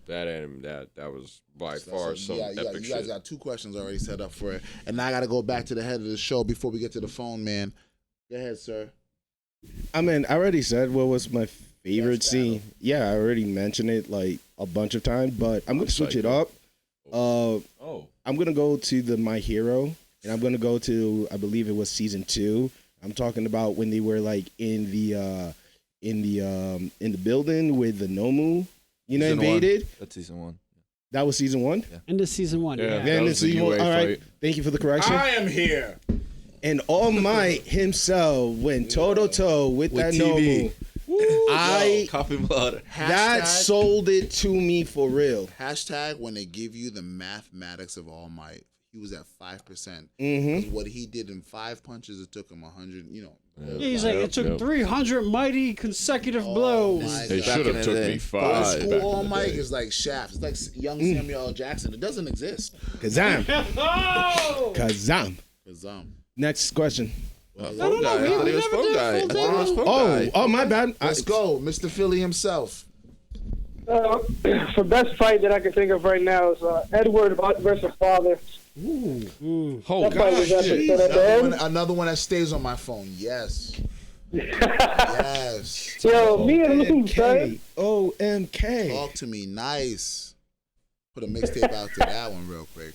that was by far some epic shit. You guys got 2 questions already set up for it, and now I got to go back to the head of the show before we get to the phone, man. Go ahead, sir. I mean, I already said what was my favorite scene. Yeah, I already mentioned it like a bunch of times, but I'm gonna switch it up. I'm gonna go to the My Hero, and I'm gonna go to, I believe it was season 2. I'm talking about when they were like in the building with the Nomu, season invaded. 1. That's season 1. That was season 1. Yeah. Into season 1. Yeah. Then it's season 1. All right. Thank you for the correction. I am here. And All Might himself went toe to toe with that TV. Nomu. Coffee blood. That sold it to me for real. Hashtag when they give you the mathematics of All Might. He was at 5%. Mm-hmm. Because what he did in 5 punches, it took him 100. He's like, it took 300 mighty consecutive blows. They should have took me 5. School All Might is like Shaft. It's like young Samuel L. Jackson. It doesn't exist. Kazam. Oh! Kazam. Next question. Phone guy. I thought he was phone guy. Oh, my bad. Let's go, Mr. Philly himself. For best fight that I can think of right now is Edward versus Father. Oh, That fight was epic. So at the end, Another one that stays on my phone. Yes. Yes. yo, me and Lou, son. OMK. Talk to me nice. Put a mixtape out to that one real quick.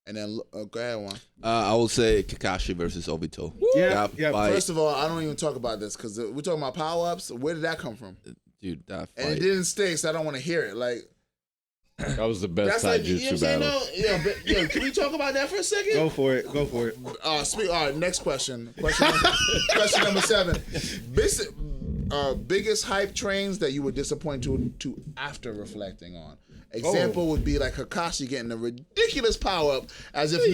And then, go ahead, one. I will say Kakashi versus Obito. Yeah. First of all, I don't even talk about this because we're talking about power-ups. Where did that come from? Dude, that fight. And it didn't stay, so I don't want to hear it. Like, that was the best that's taijutsu battle. Yeah, can we talk about that for a second? Go for it. All right, next question. Question number 7. biggest hype trains that you were disappointed to after reflecting on. Example would be like Kakashi getting a ridiculous power up, as if he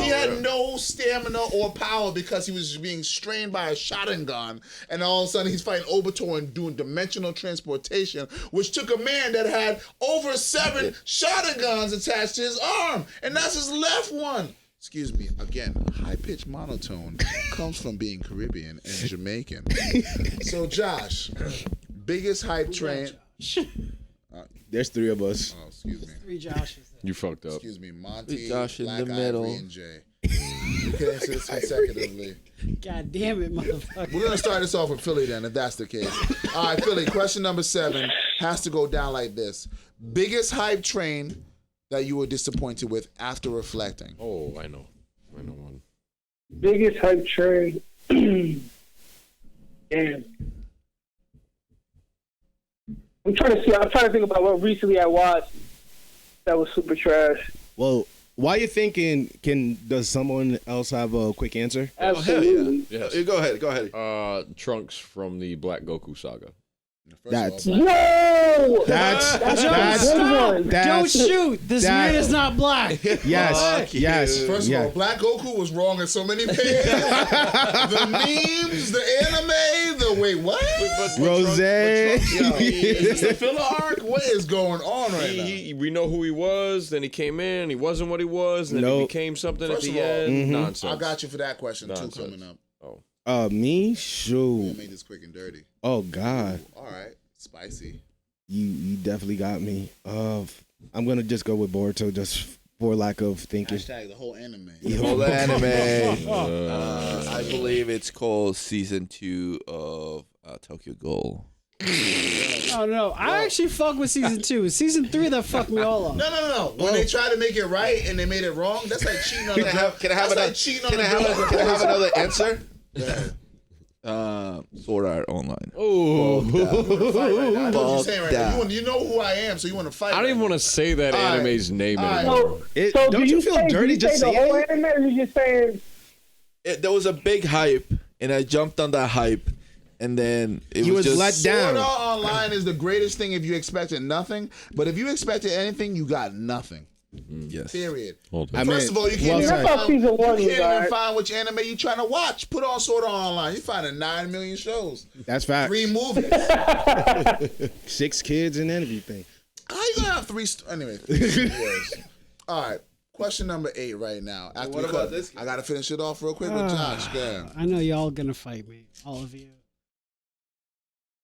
had no stamina or power because he was being strained by a Sharingan, and all of a sudden he's fighting Obito and doing dimensional transportation, which took a man that had over 7 Sharingans attached to his arm, and that's his left one. Excuse me, again, high-pitched monotone comes from being Caribbean and Jamaican. So, Josh, biggest hype train. There's 3 of us. Oh, excuse me. 3 Joshes. You fucked up. Excuse me, Monty, Josh in Black the middle. Ivory, and Jay. We can answer this consecutively. God damn it, motherfucker. We're gonna start this off with Philly then, if that's the case. All right, Philly. Question number 7 has to go down like this: biggest hype train that you were disappointed with after reflecting. Oh, I know one. Biggest hype train. Damn. I'm trying to think about what recently I watched that was super trash. Well, while you're thinking, does someone else have a quick answer? Absolutely. Yes. Go ahead. Trunks from the Black Goku saga. That's Whoa! That's Don't shoot. This man is not black. yes. First of all, Black Goku was wrong in so many ways. The memes, the anime, the wait, what? Rose. Is this a filler arc? What is going on right now? We know who he was. Then he came in. He wasn't what he was. And then he became something First at of the all, end. Nonsense. I got you for that question Nonsense. too coming up. Me? I Shoot. made this quick and dirty. Oh God. All right, spicy. You definitely got me. I'm gonna just go with Boruto just for lack of thinking. Hashtag the whole anime. Whole anime. I believe it's called season 2 of Tokyo Ghoul. Oh no, I actually fuck with season 2. Season 3 that fucked me all up. No. When they try to make it right and they made it wrong, that's like cheating on the girl. Can I have another answer? Sword Art Online. Oh. I know what you're saying right now. You know who I am, so you want to fight. I don't even want to say that anime's name anymore. Don't you feel dirty just saying the whole it? anime, or you just saying? There was a big hype, and I jumped on that hype, and then it was just let down. Sword Art Online is the greatest thing if you expected nothing, but if you expected anything, you got nothing. Yes. Period. I First of all, you can't even find which anime you trying to watch. Put on Sword Art Online. You finding 9 million shows. That's fact. 3 movies. 6 kids and everything. How you gonna have 3? Anyway. All right. Question number 8 right now. What about this? I gotta finish it off real quick with Josh. Go ahead. I know y'all gonna fight me, all of you.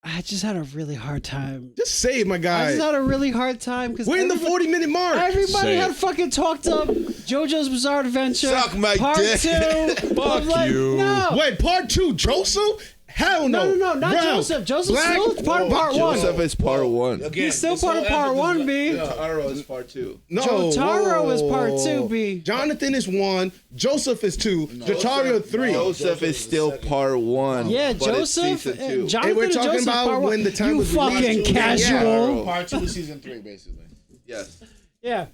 I just had a really hard time. Just say it, my I guy. just had a really hard time because We're in the 40-minute mark. Everybody had fucking talked up JoJo's Bizarre Adventure. Suck my part dick. 2. Fuck you. No. Wait, part 2, Joseph? Hell no. No, not Ralph, Joseph. Joseph's Black- still part of part 1. Joseph is part 1. He's still part of part 1, B. Jotaro is part 2. No, Jotaro is part 2, B. Jonathan is 1. Joseph is 2. Jotaro 3. Joseph is still part 1. Yeah, but Joseph. It's season 2. Jonathan we're and talking Joseph about part 1. when the time you was fucking released. casual. Part 2 is season 3, basically. Yes. Yeah.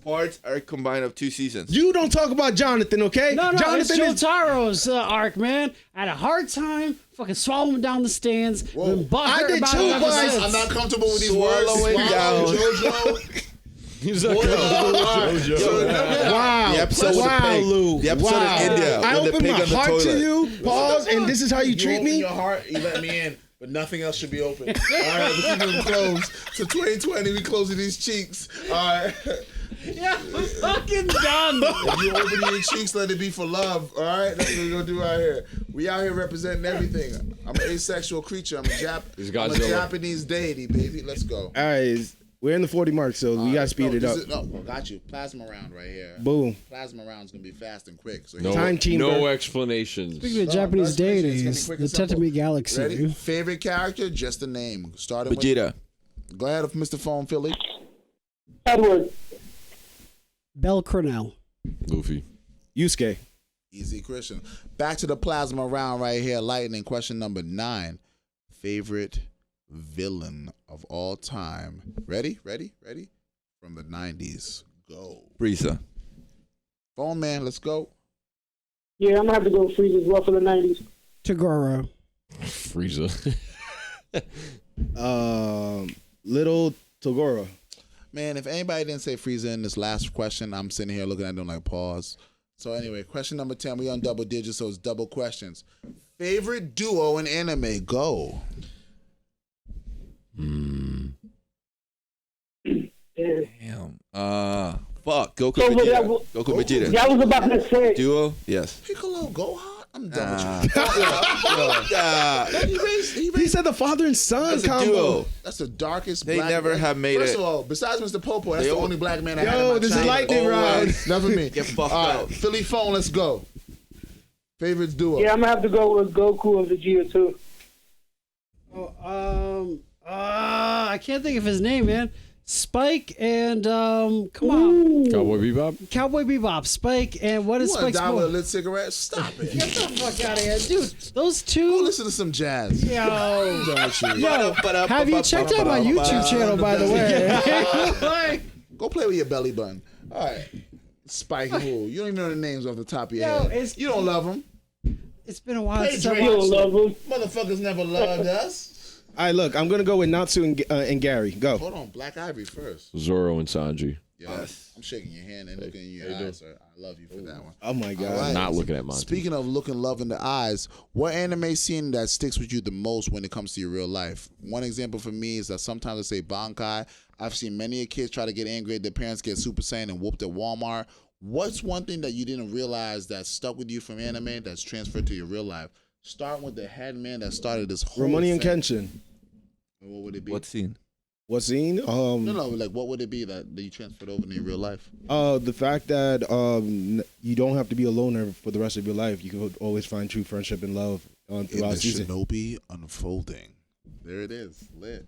Parts are combined of 2 seasons. You don't talk about Jonathan, okay? No, Jonathan it's Jotaro's arc, man. I had a hard time fucking swallowing down the stands. I did too, but I'm not comfortable with these Swallow words. it down. JoJo. He's not Wow. The episode with the pig. Lou. The episode in India I with the opened pig my on the heart toilet. to you. Pause, and this is how you treat open me? your heart, you let me in, but nothing else should be open. All right, we're keeping them closed. So 2020, we closing these cheeks. All right. Yeah, I'm fucking done. If you open your cheeks, let it be for love. All right, that's what we're gonna do out here. We out here representing everything. I'm an asexual creature. I'm a Japanese deity, baby. Let's go. All right, we're in the 40 mark, so we gotta speed it up. Got you. Plasma round right here. Boom. Plasma round's gonna be fast and quick. So Time team. No explanations. Speaking of Japanese deities, the Tetami Galaxy. Ready? Favorite character? Just a name. Starting Vegeta. with. Glad of Mr. Phone Philly. Edward. Bell Cornell. Luffy. Yusuke. Easy Christian. Back to the plasma round right here. Lightning. Question number 9. Favorite villain of all time. Ready? From the 90s. Go. Frieza. Phone man, let's go. Yeah, I'm gonna have to go Frieza as well for the 90s. Tagoro. Frieza. Little Toguro. Man, if anybody didn't say Frieza in this last question, I'm sitting here looking at them like pause. So anyway, question number 10. We on double digits, so it's double questions. Favorite duo in anime? Go. Damn. Fuck. Goku So, but that Vegeta. was- Goku Vegeta. Yeah, I was about to say. Duo? Yes. Piccolo Gohan? I'm done with you. He said the father and son That's a combo. duo. That's the darkest They black never have made First it. of all, besides Mr. Popo, that's They the all- only black man I had Yo, in my this is childhood. lightning round. Never me. Get fucked All right, up. Philly phone, let's go. Favorite duo? Yeah, I'm gonna have to go with Goku and Vegeta too. I can't think of his name, man. Spike and come on, Cowboy Bebop. Cowboy Bebop. Spike and what You is want to Spike's die with a boy? lit cigarette? Stop it. Get the fuck out of here, dude. Those Go two. listen to some jazz. Yo, I'm done with you. yo. Have you checked out my YouTube channel, by the way? Go play with your belly button. All right. Spike who? You don't even know the names off the top of your Yo, head. it's- You don't love them. It's been a while Hey, since I Drake. You watched don't love him. Motherfuckers never loved us. All right, look, I'm gonna go with Natsu and Gary. Go. Hold on, Black Ivory first. Zoro and Sanji. Yes. I'm shaking your hand and looking in your eyes, sir. I love you for that one. Oh my god. All right. Not looking at Monty. Speaking of looking love in the eyes, what anime scene that sticks with you the most when it comes to your real life? One example for me is that sometimes I say Bankai. I've seen many kids try to get angry at their parents, get Super Saiyan and whooped at Walmart. What's one thing that you didn't realize that stuck with you from anime that's transferred to your real life? Starting with the head man that started this whole Ramoni and thing. Kenshin. What would it be? What scene? What scene? No, like what would it be that you transferred over to your real life? The fact that you don't have to be a loner for the rest of your life. You can always find true friendship and love In throughout the the season. Shinobi Unfolding. There it is. Lit.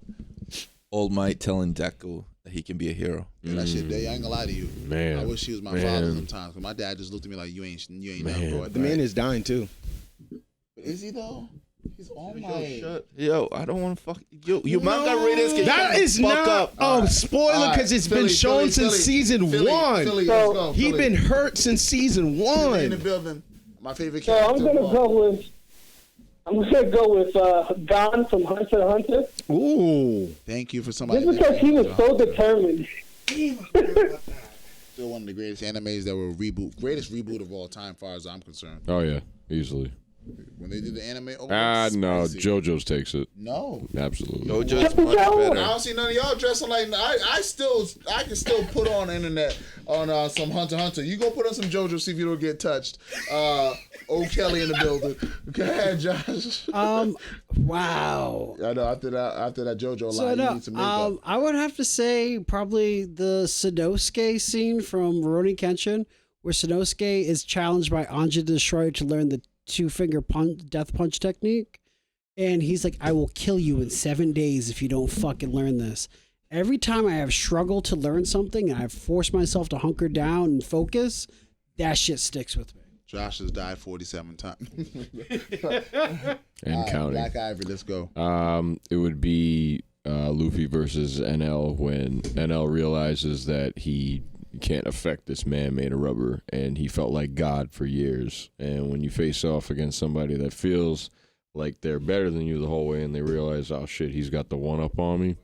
All Might telling Deku that he can be a hero. Yeah, that shit there, I ain't gonna lie to you. Man. I wish he was my father sometimes. 'Cause my dad just looked at me like, you ain't nothing, bro. The man is dying too. But is he though? He's all my. Yo, I don't want to fuck. You manga readers can That shut is the fuck not up. a spoiler because it's been shown since season one. Philly, let's go. He Philly. been hurt since season Philly in the one. building. My favorite So character. I'm gonna go with Gon from Hunter x Hunter. Ooh. Thank you for somebody. Just because he was so determined. Still one of the greatest animes that were greatest reboot of all time, as far as I'm concerned. Oh yeah, easily. When they did the anime, No, spicy. JoJo's takes it. No. Absolutely. JoJo's much I better. don't see none of y'all dressing like I can still put on internet on some Hunter x Hunter. You go put on some JoJo, see if you don't get touched. Old Kelly in the building. Go ahead, Josh. Wow. I know after that JoJo So line, you no, need some makeup. I would have to say probably the Sanosuke scene from Rurouni Kenshin, where Sanosuke is challenged by Anja the Destroyer to learn the two-finger death punch technique, and he's like, "I will kill you in 7 days if you don't fucking learn this." Every time I have struggled to learn something and I've forced myself to hunker down and focus, that shit sticks with me. Josh has died 47 times. And counting. Black Ivory, let's go. It would be Luffy versus NL when NL realizes that he can't affect this man made of rubber, and he felt like God for years. And when you face off against somebody that feels like they're better than you the whole way, and they realize, oh shit, he's got the one up on me,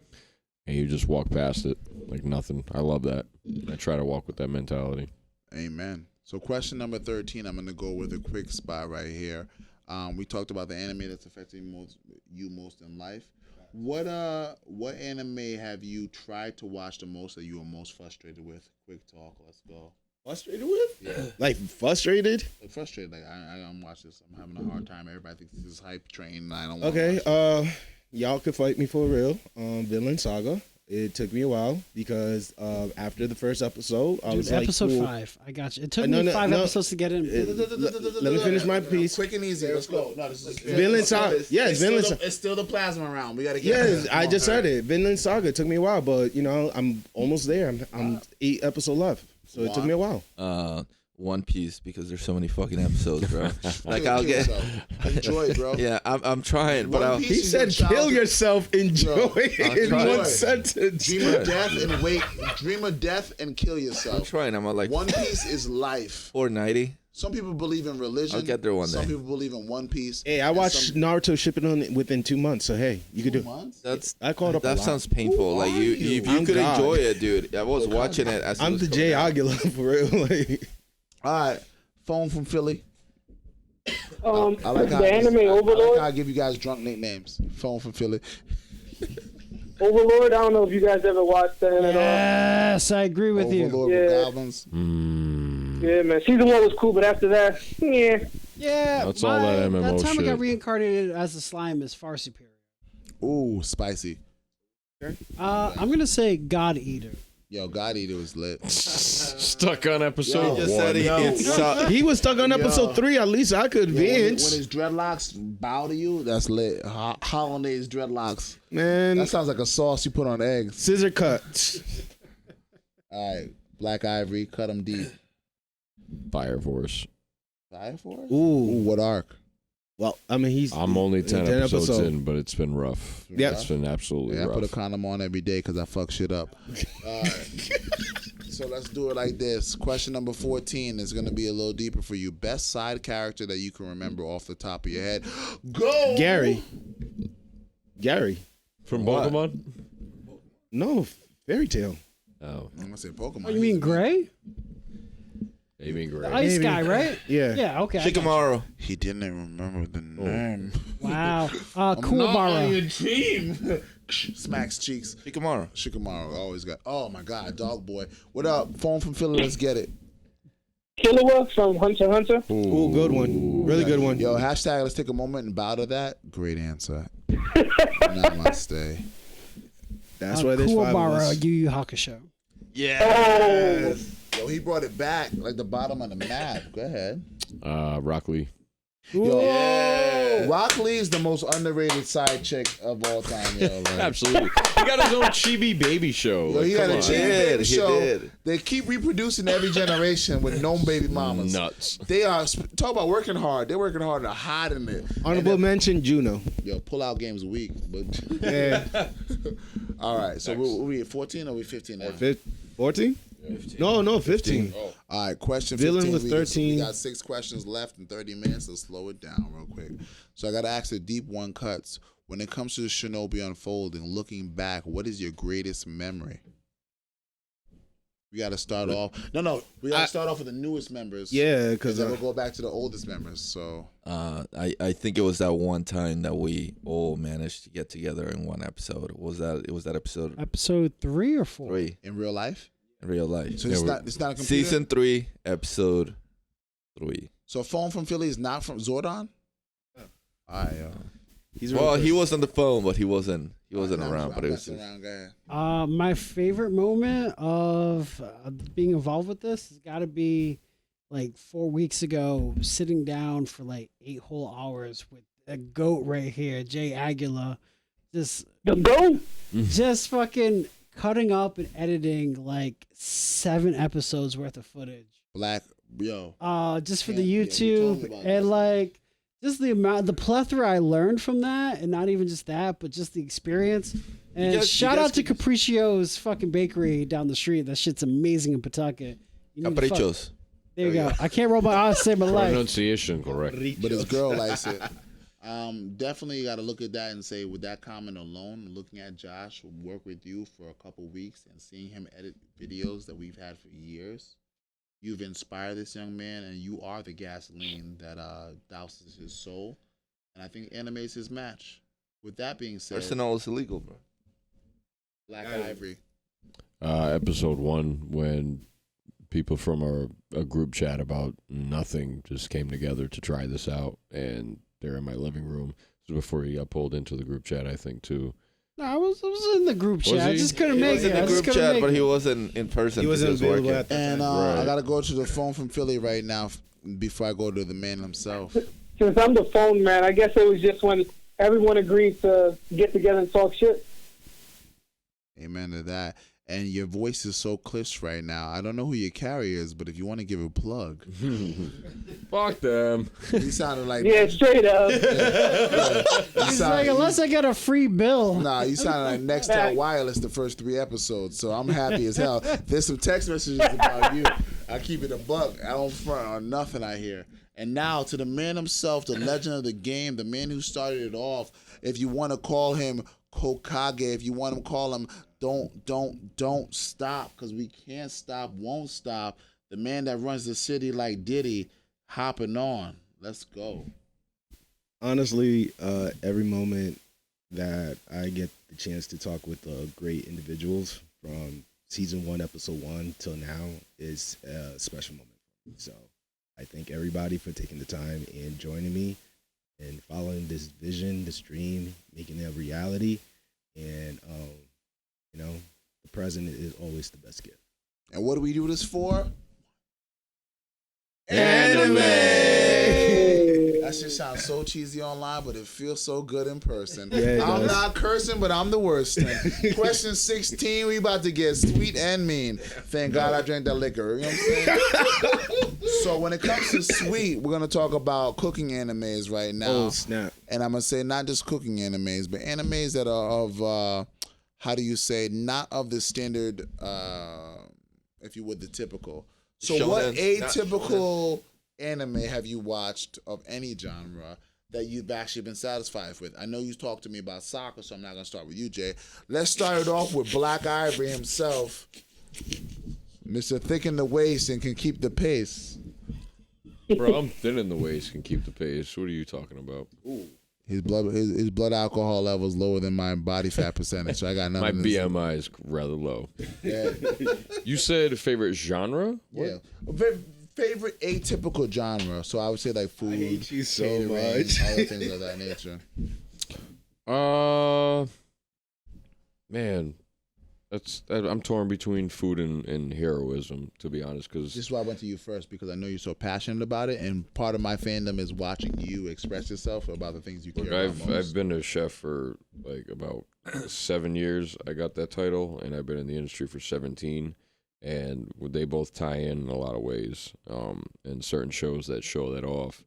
and you just walk past it like nothing. I love that. I try to walk with that mentality. Amen. So question number 13, I'm going to go with a quick spot right here. We talked about the anime that's affecting you most in life. What anime have you tried to watch the most that you were most frustrated with? Quick talk. Let's go. Frustrated with? Yeah. Like frustrated? Like frustrated. Like I don't watch this. I'm having a hard time. Everybody thinks this is hype train, and I don't. Want Okay. To watch it. Y'all could fight me for real. Vinland Saga. It took me a while because after the first episode, I was like, episode cool. 5. I got you. It took No, me no, 5 no. episodes to get in. Let me finish my piece. Quick and easy. Let's go. No, this is Vinland Saga. Yes, Vinland Saga. It's still the plasma round. We gotta get. Yes, I just said it. Vinland Saga. It took me a while, but I'm almost there. I'm 8 episodes left, so it took me a while. One Piece, because there's so many fucking episodes, bro. Like I'll get enjoy it, bro. Yeah, I'm trying, but One I'll. Piece He is said, your "Kill childhood. yourself, enjoy I'll it in try. one sentence." Dream of death and wait. Dream of death and kill I'm yourself. trying. I'm at like One Piece is life. 490. Some people believe in religion. I'll get there one Some day. people believe in One Piece. Hey, I watched Naruto Shippuden within 2 months, so hey, you could do. That's I caught up. a that lot. sounds painful. Like you I'm could God. enjoy it, dude. I was watching it as it I'm was the coming Jay out. Aguilar for real. Like, All right, phone from Philly. The how anime I like Overlord. how I give you guys drunk nicknames. Phone from Philly. Overlord. I don't know if you guys ever watched that at all. Yes, I agree with you. Overlord Yeah. with goblins. Yeah, man. Season 1 was cool, but after that, yeah. Yeah, That's all that MMO That time I got shit. reincarnated as a slime is far superior. Ooh, spicy. I'm gonna say God Eater. Yo, God Eater was lit. Stuck on episode Just one. said he was stuck on episode 3. At least I could When advance. his dreadlocks bow to you, that's lit. Hollandaise dreadlocks. Man, That sounds like a sauce you put on eggs. scissor cut. All right, Black Ivory, cut them deep. Fire Force. Fire Force? Ooh. What arc? Well, I mean, he's. I'm only 10 10 episodes episodes. in, but it's been rough. Yeah. It's been absolutely Yeah, I rough. put a condom on every day because I fuck shit up. All right. So let's do it like this. Question number 14 is going to be a little deeper for you. Best side character that you can remember off the top of your head. Go! Gary. From What? Pokemon? No, Fairy Tale. Oh, I'm going to say Pokemon. Oh, you mean Gray? you mean The great. ice guy, right? Yeah. Yeah. Okay. I got you. Shikamaru. He didn't even remember the name. Wow. I'm Cool not on Barra. your team. Smacks cheeks. Shikamaru. Shikamaru always got. Oh my God, dog boy. What up? Phone from Philly. Let's get it. Killua from Hunter x Hunter. Ooh, good one. Really good one. Yo, hashtag. Let's take a moment and bow to that. Great answer. Namaste. That's why there's Cool 5 of Barra, us. Yu Yu Hakusho. Oh, Yo, he brought it back like the bottom of the map. Go ahead. Rock Lee. Yo, Rock Lee is the most underrated side chick of all time. Yo, like. Absolutely. He got his own chibi baby show. Yo, Like, he got come a on. chick He did, baby he show. did. They keep reproducing every generation with no baby mamas. Nuts. They are talk about working hard. They're working hard to hide in it. Honorable mention, Juno. Yo, pull out games weak, but Yeah. all right. So we at 14 or we 15 now? 14? No, 15. All right, question Dylan 15. was We 13. got 6 questions left in 30 minutes. Let's slow it down real quick. So I got to ask the deep one cuts. When it comes to the Shinobi Unfolding, looking back, what is your greatest memory? We got to start off. No. We got to start off with the newest members. Yeah, because Then we'll go back to the oldest members. So I think it was that one time that we all managed to get together in one episode. Was that episode Episode 3 or 4? 3 in real life? in real life? So it's not a computer? Season 3, episode 3. So Phone from Philly is not from Zordon? All right, yo. he's Well, really he good. was on the phone, but he wasn't around. But it was around. Go ahead. My favorite moment of being involved with this has got to be like 4 weeks ago, sitting down for like 8 whole hours with a goat right here, Jay Aguilar, just the GOAT. just fucking cutting up and editing like 7 episodes worth of footage. Black, yo. Just for Yeah, the yeah, you told me YouTube about and this. like just the plethora I learned from that, and not even just that, but just the experience. And guys- shout you guys out to could- Capriccio's fucking bakery down the street. That shit's amazing in Pawtucket. You need to fuck- Caprichos. There you go. I can't roll my eyes to save my life. Pronunciation correct. But his girl likes it. Definitely got to look at that and say, with that comment alone, looking at Josh work with you for a couple weeks and seeing him edit videos that we've had for years, you've inspired this young man, and you are the gasoline that douses his soul, and I think animates his match. With that being said, Arsenal is illegal, bro. Black Ivory. Episode 1, when people from a group chat about nothing just came together to try this out, and they're in my living room. This was before he got pulled into the group chat, I think, too. No, I was in the group Was chat. I he? just couldn't He make was it. in I the just group couldn't chat, make but it. he wasn't in person. He wasn't because available working. at the And time. I got to go to the Phone from Philly right now before I go to the man himself. Since I'm the phone man, I guess it was just when everyone agreed to get together and talk shit. Amen to that. And your voice is so crisp right now. I don't know who your carrier is, but if you want to give a plug, Fuck them. you sounded like Yeah, straight up. you He's sound- like, unless I get a free bill. Nah, you sounded like Nextel Wireless the first 3 episodes, so I'm happy as hell. There's some text messages about you. I keep it a buck. I don't front on nothing I hear. And now to the man himself, the legend of the game, the man who started it off. If you want to call him Kokage, if you want to call him don't stop, because we can't stop, won't stop. The man that runs the city like Diddy, hopping on. Let's go. Honestly, every moment that I get the chance to talk with great individuals from season 1, episode 1 till now is a special moment for me. So I thank everybody for taking the time and joining me and following this vision, this dream, making it a reality. And, the present is always the best gift. And what do we do this for? Anime! That shit sounds so cheesy online, but it feels so good in person. Yeah, I'm does. not cursing, but I'm the worst thing. Question 16, we about to get sweet and mean. Thank God I drank that liquor. You know what I'm saying? So when it comes to sweet, we're going to talk about cooking animes right now. Oh, snap. And I'm going to say not just cooking animes, but animes that are of, how do you say, not of the standard, if you would, the typical. So what atypical anime have you watched of any genre that you've actually been satisfied with? I know you talked to me about soccer, so I'm not going to start with you, Jay. Let's start it off with Black Ivory himself. Mr. Thick in the waist and can keep the pace. Bro, I'm thin in the waist, can keep the pace. What are you talking about? Ooh. His blood alcohol level is lower than my body fat percentage, so I got nothing. My BMI is rather low. Yeah. You said favorite genre? What? Yeah. Favorite atypical genre. So I would say like food, I hate you so catering, much. other things of that nature. Man, I'm torn between food and heroism, to be honest. Because This is why I went to you first, because I know you're so passionate about it, and part of my fandom is watching you express yourself about the things you care about most. I've been a chef for like about 7 years. I got that title, and I've been in the industry for 17. And they both tie in a lot of ways. And certain shows that show that off,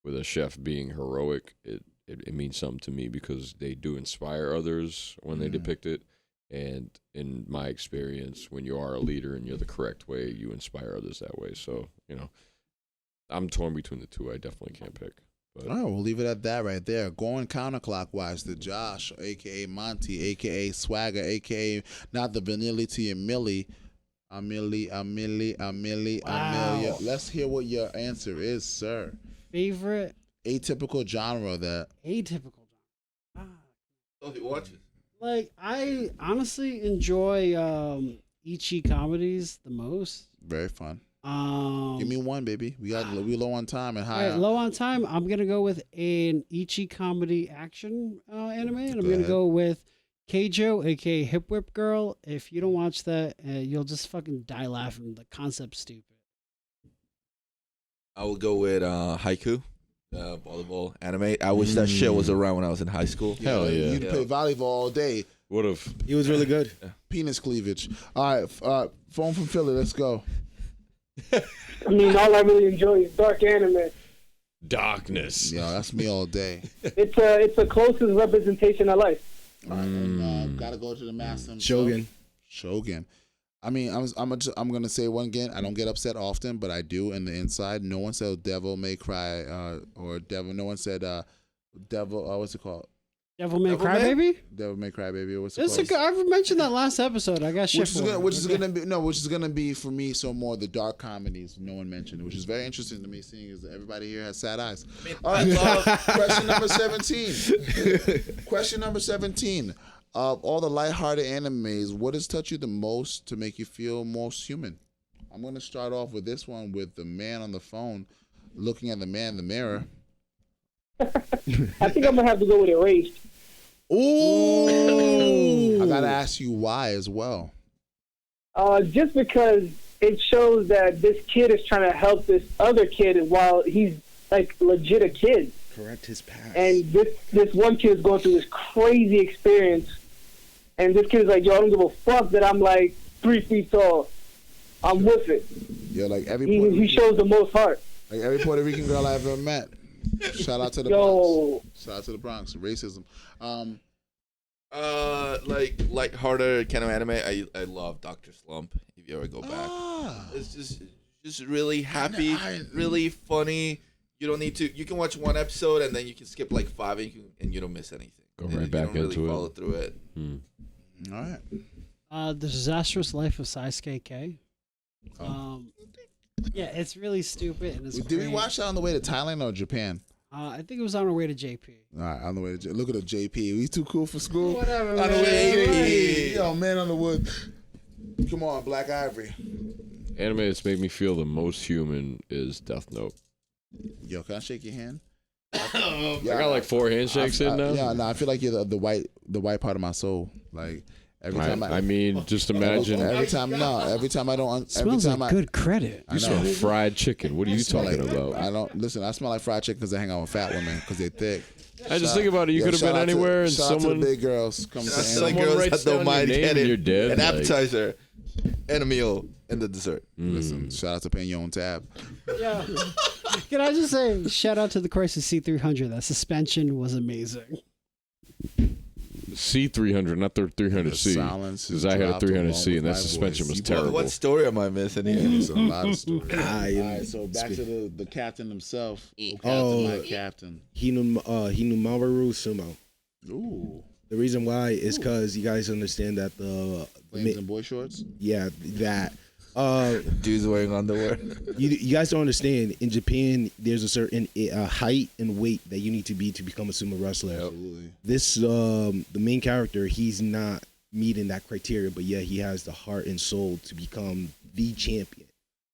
with a chef being heroic, it means something to me because they do inspire others when they depict it. And in my experience, when you are a leader and you're the correct way, you inspire others that way. So, I'm torn between the two. I definitely can't pick. But All right, we'll leave it at that right there. Going counterclockwise to Josh, a.k.a. Monty, a.k.a. Swagger, a.k.a. not the Vanillity and Millie. Amelia. Let's hear what your answer is, sir. Favorite Atypical genre that. atypical genre. Oh, you watch it. Like, I honestly enjoy Ichi comedies the most. Very fun. Um, Give me one, baby. We low on time and all high. right, low on time. I'm gonna go with an Ichi comedy action anime, and I'm Go gonna ahead. go with Keijo, aka Hip Whip Girl. If you don't watch that, you'll just fucking die laughing. The concept's stupid. I will go with Haiku, volleyball anime. I wish that shit was around when I was in high school. Hell yeah. You'd play volleyball all day. what if He was really good. Penis cleavage. All right, phone from Philly. Let's go. I mean, all I really enjoy is dark anime. darkness? Yo, that's me all day. It's the closest representation of life. All right, and, gotta go to the master himself. Shogun. I mean, I'm gonna say one again. I don't get upset often, but I do in the inside. No one said Devil May Cry or Devil. No one said Devil. What's it called? Devil May Cry, baby. Devil May Cry Baby. What's it It's called? I've mentioned that last episode. I got shit Which is for gonna, it. which is gonna be for me. So more the dark comedies no one mentioned, which is very interesting to me, seeing as everybody here has sad eyes. All right, question number 17. Question number 17. Of all the lighthearted animes, what has touched you the most to make you feel most human? I'm gonna start off with this one with the man on the phone, looking at the man in the mirror. I think I'm gonna have to go with Erased. Ooh! I gotta ask you why as well. Just because it shows that this kid is trying to help this other kid while he's like legit a kid. Correct his past. And this one kid is going through this crazy experience, and this kid is like, yo, I don't give a fuck that I'm like 3 feet tall. I'm with it. Yeah, like He shows the most heart. Like every Puerto Rican girl I ever met. Shout out to the Yo. Bronx. Shout out to the Bronx. Racism. Like lighthearted kind of anime. I love Dr. Slump. If you ever go back, it's just just really happy, really funny. You don't need to. You can watch one episode and then you can skip like 5 and you don't miss anything. Go right back you don't into really it. Follow through it. All right. The Disastrous Life of Saisuke K. Yeah, it's really stupid and it's Did we great. watch that on the way to Thailand or Japan? I think it was on our way to JP. All right, on the way to look at the JP. He's too cool for school. Whatever, On the man. way to JP. JP. Yo, man on the wood. Come on, Black Ivory. Anime that's made me feel the most human is Death Note. Yo, can I shake your hand? I got like 4 handshakes in now. Yeah, no, I feel like you're the white part of my soul. Like every time I mean, just imagine. every time I don't. Smells every time like good credit. I You smell know. fried chicken. What are you Smell talking like- about? I don't listen. I smell like fried chicken because I hang out with fat women because they're thick. I just think about it. You Yo, could have shout been out to- anywhere and shout out to someone. the big girls come to That's the like Someone girls writes that don't down your mind name and getting you're dead, an like- appetizer, and a meal, and the dessert. Listen, shout out to paying your own tab. Yeah. Can I just say, shout out to the Crisis C300. That suspension was amazing. C300, not the 300C. Silence Because is I had a dropped along 300C and with that my suspension voice. was You terrible. What story am I missing here? There's a lot of stories. I All right, so back to the captain himself. Oh. My captain. Hinumaru Sumo. Ooh. The reason why is because you guys understand that Flames and boy shorts. that Dudes wearing underwear. you guys don't understand. In Japan, there's a certain height and weight that you need to be to become a sumo wrestler. Absolutely. This the main character, he's not meeting that criteria, but yet he has the heart and soul to become the champion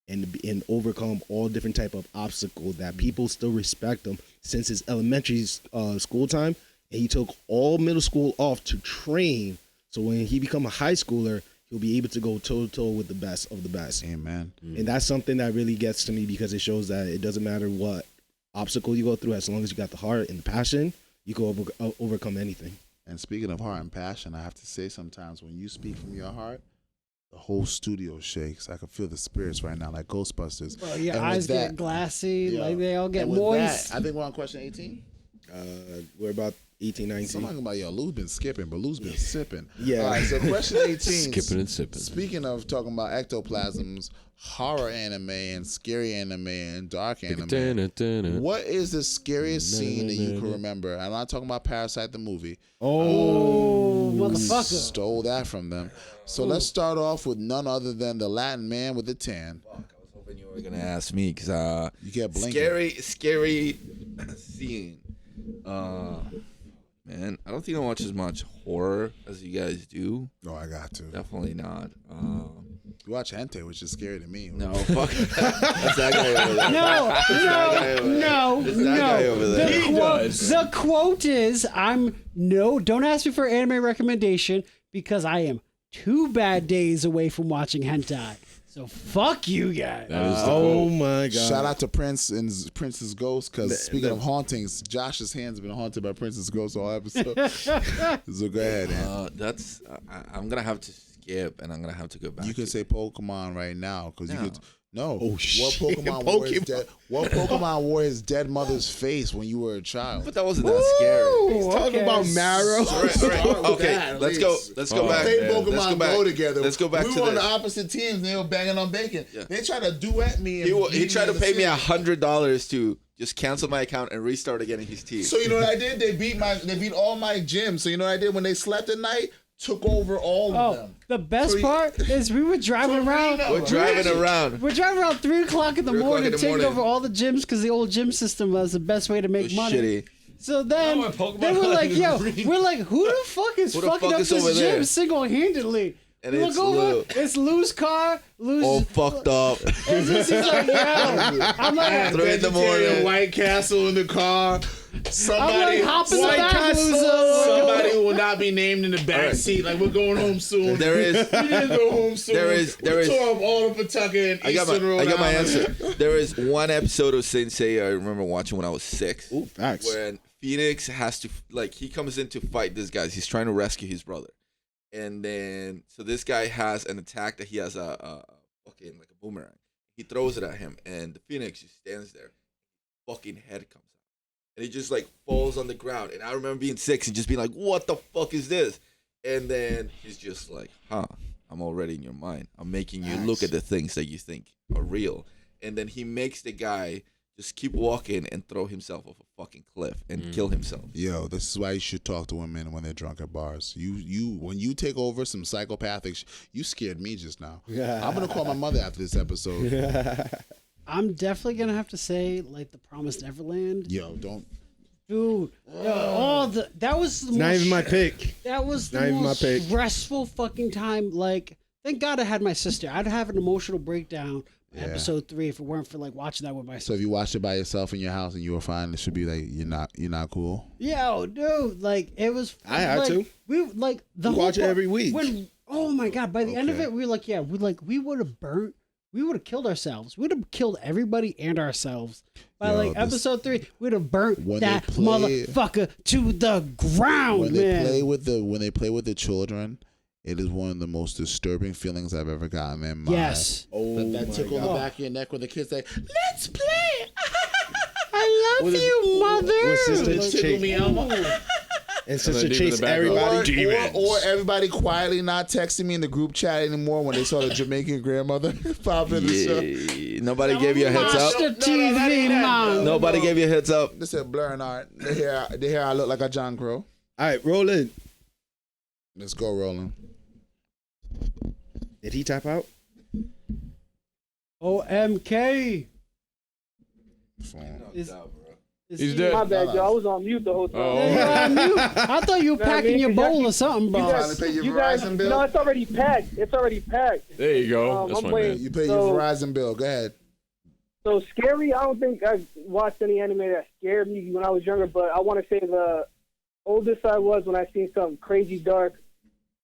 and overcome all different type of obstacles that people still respect him since his elementary school time, and he took all middle school off to train. So when he become a high schooler, he'll be able to go toe to toe with the best of the best. Amen. And that's something that really gets to me because it shows that it doesn't matter what obstacle you go through, as long as you got the heart and the passion, you can overcome anything. And speaking of heart and passion, I have to say sometimes when you speak from your heart, the whole studio shakes. I can feel the spirits right now, like Ghostbusters. Bro, your And with eyes that- get glassy, Yeah. like they all get And with moist. that, I think we're on question 18. We're about 18, 19. Something about Lou's been skipping, but Lou's been sipping. Yeah. All right, so question 18. Skipping and sipping. Speaking of talking about ectoplasms, horror anime and scary anime and dark anime, what is the scariest scene that you can remember? I'm not talking about Parasite the movie. Oh, motherfucker. Stole that from them. So let's start off with none other than the Latin man with the tan. I was hoping you were gonna ask me because You kept blinking. scary scene. Man, I don't think I watch as much horror as you guys do. Oh, I got to. Definitely not. You watch hentai, which is scary to me. No, fuck. That's that guy over there. No, no, It's that guy over there. The quote is, don't ask me for anime recommendation because I am 2 bad days away from watching hentai. So fuck you guys. That is the Oh quote. my god! Shout out to Prince and Prince's ghost, because speaking of hauntings, Josh's hands have been haunted by Prince's ghost all episode. So go ahead, man. I'm gonna have to skip, and I'm gonna have to go back. You can say Pokemon right now, because you No. could. No. Oh, What shit. Pokemon wore his dead? What Pokemon wore his dead mother's face when you were a child? but that wasn't that scary. He's talking about marrow. All right. Okay, let's go. Let's go back. They Let's go Pokemon back. go together. Let's go back we to were on this. the opposite teams. And they were banging on bacon. Yeah. They tried to duet me. And He beat tried to in the pay me city. $100 to just cancel my account and restart again in his team. So you know what I did? They beat all my gyms. So you know what I did when they slept at night? Took over all of Oh, them. the best So you- part is we were driving around. We're driving around. We're driving around 3 o'clock in the 3 o'clock morning, in the taking morning. over all the gyms because the old gym system was the best way to make money. Shitty. So then No, Pokemon they were like, "Yo, Green. we're like, who the fuck is Who the fucking fuck up is this over gym there?" single-handedly?" And We it's look over, Lou. it's Lou's car. Lou's All fucked up. It's just, he's like, "Yo," I'm like, 3 in the morning. White Castle in the car. Somebody, hop in the White back, Castle. loser. Somebody who will not be named in the back Alright. seat. Like, we're going home soon. There is. We need to go home soon. There is- We tore up all of Pawtucket and I got Eastern Rhode my Island. answer. There is one episode of Sensei I remember watching when I was 6. Ooh, facts. When Phoenix has to, like, he comes in to fight this guy. He's trying to rescue his brother. And then, so this guy has an attack that he has a fucking, like a boomerang. He throws it at him, and the Phoenix just stands there. Fucking head comes out. And he just, like, falls on the ground. And I remember being 6 and just being like, what the fuck is this? And then he's just like, I'm already in your mind. I'm making you look at the things that you think are real. and then he makes the guy just keep walking and throw himself off a fucking cliff and kill himself. Yo, this is why you should talk to women when they're drunk at bars. You when you take over some psychopathic, you scared me just now. I'm gonna call my mother after this episode. I'm definitely gonna have to say like the Promised Neverland. Yo, don't. Dude, that was the Not most, even my pick. That was the Not even my most pick. stressful fucking time. Like, thank God I had my sister. I'd have an emotional breakdown. Yeah. Episode 3 if it weren't for like watching that with my So sister. if you watched it by yourself in your house and you were fine, it should be like you're not cool. Yo, dude, like it was. I had like, to. We like the We whole watch it every week. When oh my God, by the end of Okay. it, we were like, yeah, we would have burnt. We would have killed ourselves. We would have killed everybody and ourselves. By Yo, like this- episode 3, we'd have burnt When that they play- motherfucker to the ground, When man. they play with the children, it is one of the most disturbing feelings I've ever gotten in my Yes. Oh That my tickle in the God. back of your neck when the kids say, "Let's play." I love With- you, mother. with sister Like, tickle me, Elmo. And sister deep in chase the background, everybody. Or everybody quietly not texting me in the group chat anymore when they saw the Jamaican grandmother pop in the show. Yeah. Nobody gave you a heads Watch up. the TV, man. Nobody gave you a heads up. They said blurring art. They hear I look like a John Crow. All right, roll in. Let's go, Roland. Did he tap out? OMK. Phone. He's dead. My bad, yo. I was on mute the whole time. Oh. You're on mute. I thought you were Know what I packing mean? your 'Cause y'all bowl keep- or something, bro. You guys, Pay your you guys, Verizon bill? no, it's already packed. It's already packed. There you go. That's I'm my waiting. man. You pay So- your Verizon bill. Go ahead. So scary. I don't think I watched any anime that scared me when I was younger, but I want to say the oldest I was when I seen something crazy dark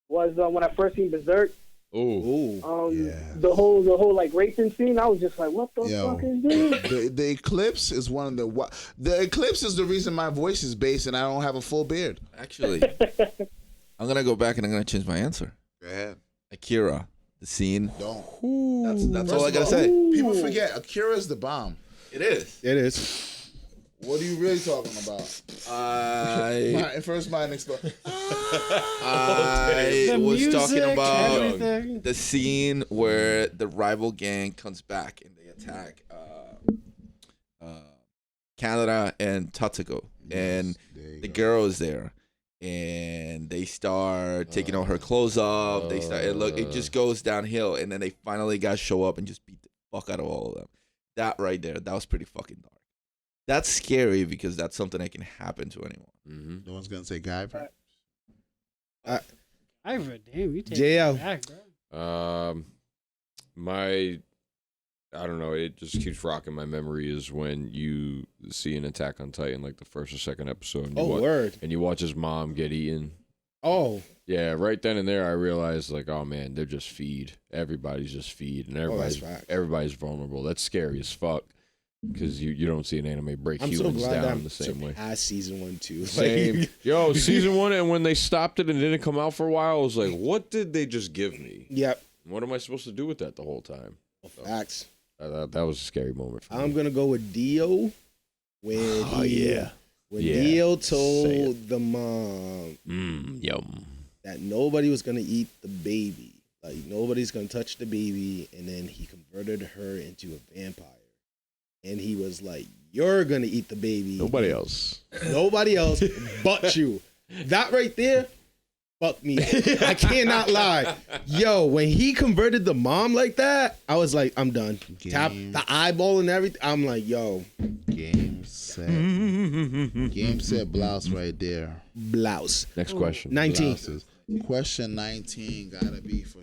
was when I first seen Berserk. Oh, Yeah. The whole like raping scene. I was just like, what the Yo. fuck is this? The eclipse is one of the eclipse is the reason my voice is bass and I don't have a full beard. Actually, I'm gonna go back and I'm gonna change my answer. Go ahead. Akira, the scene. Don't. That's First all I of gotta all, say. People forget Akira's the bomb. It is. It is. What are you really talking about? First mind explode. I The was music, talking about everything. the scene where the rival gang comes back and they attack Canada and Tatsuko, and the girl is there, and they start taking all her clothes off. They start it just goes downhill, and then they finally guys show up and just beat the fuck out of all of them. That right there, that was pretty fucking dark. That's scary because that's something that can happen to anyone. No one's gonna say Guyver. I damn, you take JL. it back, bro. I don't know. It just keeps rocking my memory is when you see an Attack on Titan, like the first or second episode. And Oh, word. And you watch his mom get eaten. Oh, Yeah, right then and there, I realized like, oh man, they're just feed. Everybody's just feed, and that's facts. everybody's vulnerable. That's scary as fuck because you don't see an anime break I'm so humans glad down I'm the same way. past season 1 too. Same. Yo, season 1, and when they stopped it and didn't come out for a while, I was like, what did they just give me? Yep. What am I supposed to do with that the whole time? Facts. That was a scary moment for me. I'm gonna go with Dio when Oh, yeah. when Yeah. Dio Say told the mom Yum. that nobody was gonna eat the baby, like nobody's gonna touch the baby, and then he converted her into a vampire, and he was like, "You're gonna eat the baby, Nobody else. nobody else but you." That right there, fuck me. I cannot lie. Yo, when he converted the mom like that, I was like, I'm done. Tap the eyeball and everything. I'm like, yo, Game set. Game set blouse right there. blouse. Next question. 19. Blouses. Question 19 gotta be for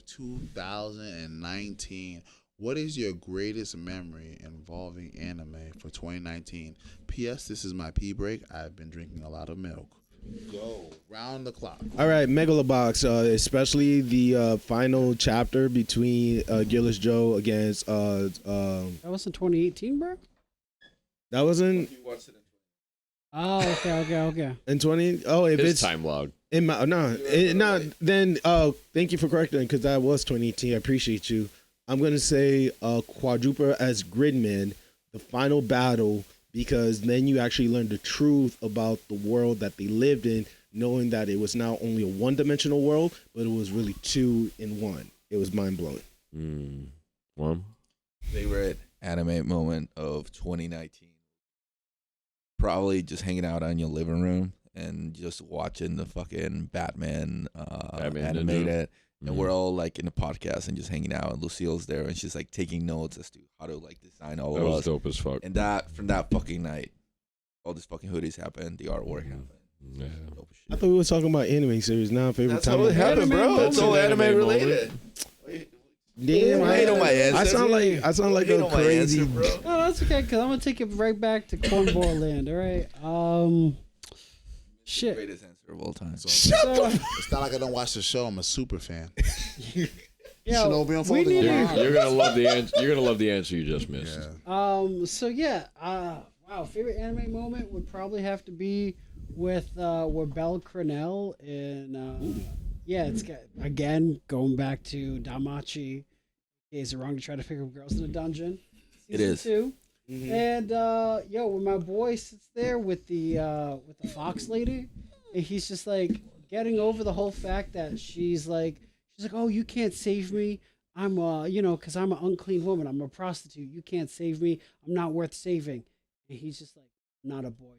2019. What is your greatest memory involving anime for 2019? P.S. This is my pee break. I've been drinking a lot of milk. Go round the clock. All right, Megalobox, especially the final chapter between Gillis Joe against That was in 2018, bro. that wasn't Oh, okay. in 20. Oh, if His it's time log. in my then thank you for correcting because that was 2018. I appreciate you. I'm gonna say Quadruple as Gridman, the final battle, because then you actually learn the truth about the world that they lived in, knowing that it was not only a one-dimensional world, but it was really two in one. It was mind-blowing. One. Favorite anime moment of 2019. Probably just hanging out in your living room and just watching the fucking Batman, animated. And we're all like in the podcast and just hanging out, and Lucille's there, and she's like taking notes as to how to like design all That of was us. dope as fuck. And that from that fucking night, all these fucking hoodies happened, the artwork happened. Yeah. Dope as I shit. thght we were talking about anime series. Now, favorite That's time. how it of- happened, bro. Anime It's all moment. anime related. Damn, I ain't on my answer. I sound like Ain't a on my crazy. answer, bro. No, that's okay, because I'm going to take it right back to Cornball Land, all right? Shit. Greatest answer of all time. So, So, it's not like I don't watch the show. I'm a super fan. yo, Shinobi we Unfolding. need You're, to- you're gonna love the answer. You're gonna love the answer you just missed. Yeah. So yeah, wow, favorite anime moment would probably have to be with Belle Crenel and yeah, it's got, again going back to Damachi. Is it wrong to try to pick up girls in a dungeon? It is. Season 2. And yo, when my boy sits there with the fox lady, and he's just like getting over the whole fact that she's like, oh, you can't save me. I'm because I'm an unclean woman. I'm a prostitute. You can't save me. I'm not worth saving. And he's just like, not a boy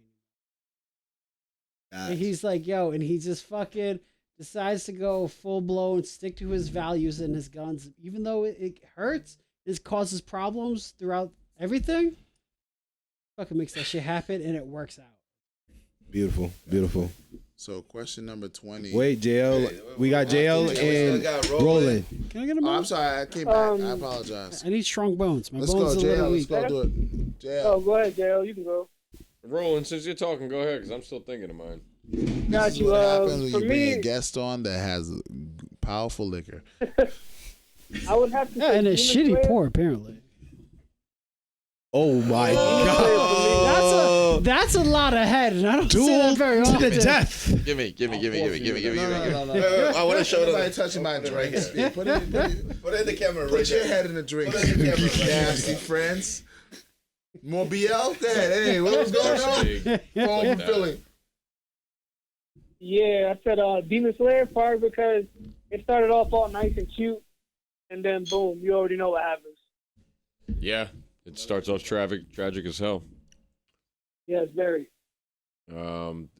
anymore. And he's like, yo, and he just fucking decides to go full blown, stick to his values and his guns, even though it hurts, it causes problems throughout everything. Fucking makes that shit happen, and it works out. Beautiful, beautiful. So question number 20. Wait, JL, we got JL we still and got Roland. Can I get a Oh, I'm moment? sorry, I came back. I apologize. I need strong bones. My Let's bones go, are a little JL. Let's weak. go do it. JL. Oh, go ahead, JL. You can go. Roland, since you're talking, go ahead, because I'm still thinking of mine. Got This is you. what happens when For you bring me, a guest on that has powerful liquor. I would have to. Yeah, say and it's Demon shitty Slayer. pour apparently. Oh my God! That's a lot of head, and I don't see that very to often. the death. Give me. No. I want to show Nobody them. touching my drinks. Yeah, put it Put in the camera right put your there. head in the drink. Put it in the camera right there. Nasty friends. More BL? Go ahead. Hey, what was going on? Big. Phone from Philly. Yeah, I said Demon Slayer part because it started off all nice and cute, and then boom, you already know what happens. Yeah, it starts off tragic as hell. Yes, very.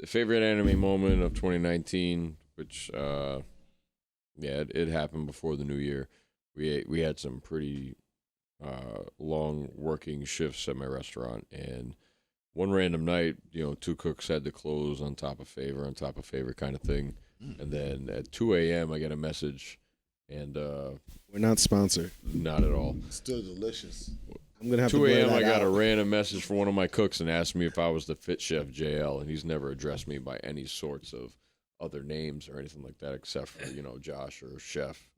Favorite anime moment of 2019, which it happened before the new year. We had some pretty long working shifts at my restaurant, and one random night, 2 cooks had to close on top of favor kind of thing. And then at 2 a.m. I get a message, and We're not sponsored. not at all. Still delicious. I'm gonna have 2 to blur a.m. that I got out. a random message from one of my cooks and asked me if I was the fit chef JL, and he's never addressed me by any sorts of other names or anything like that except for Josh or chef.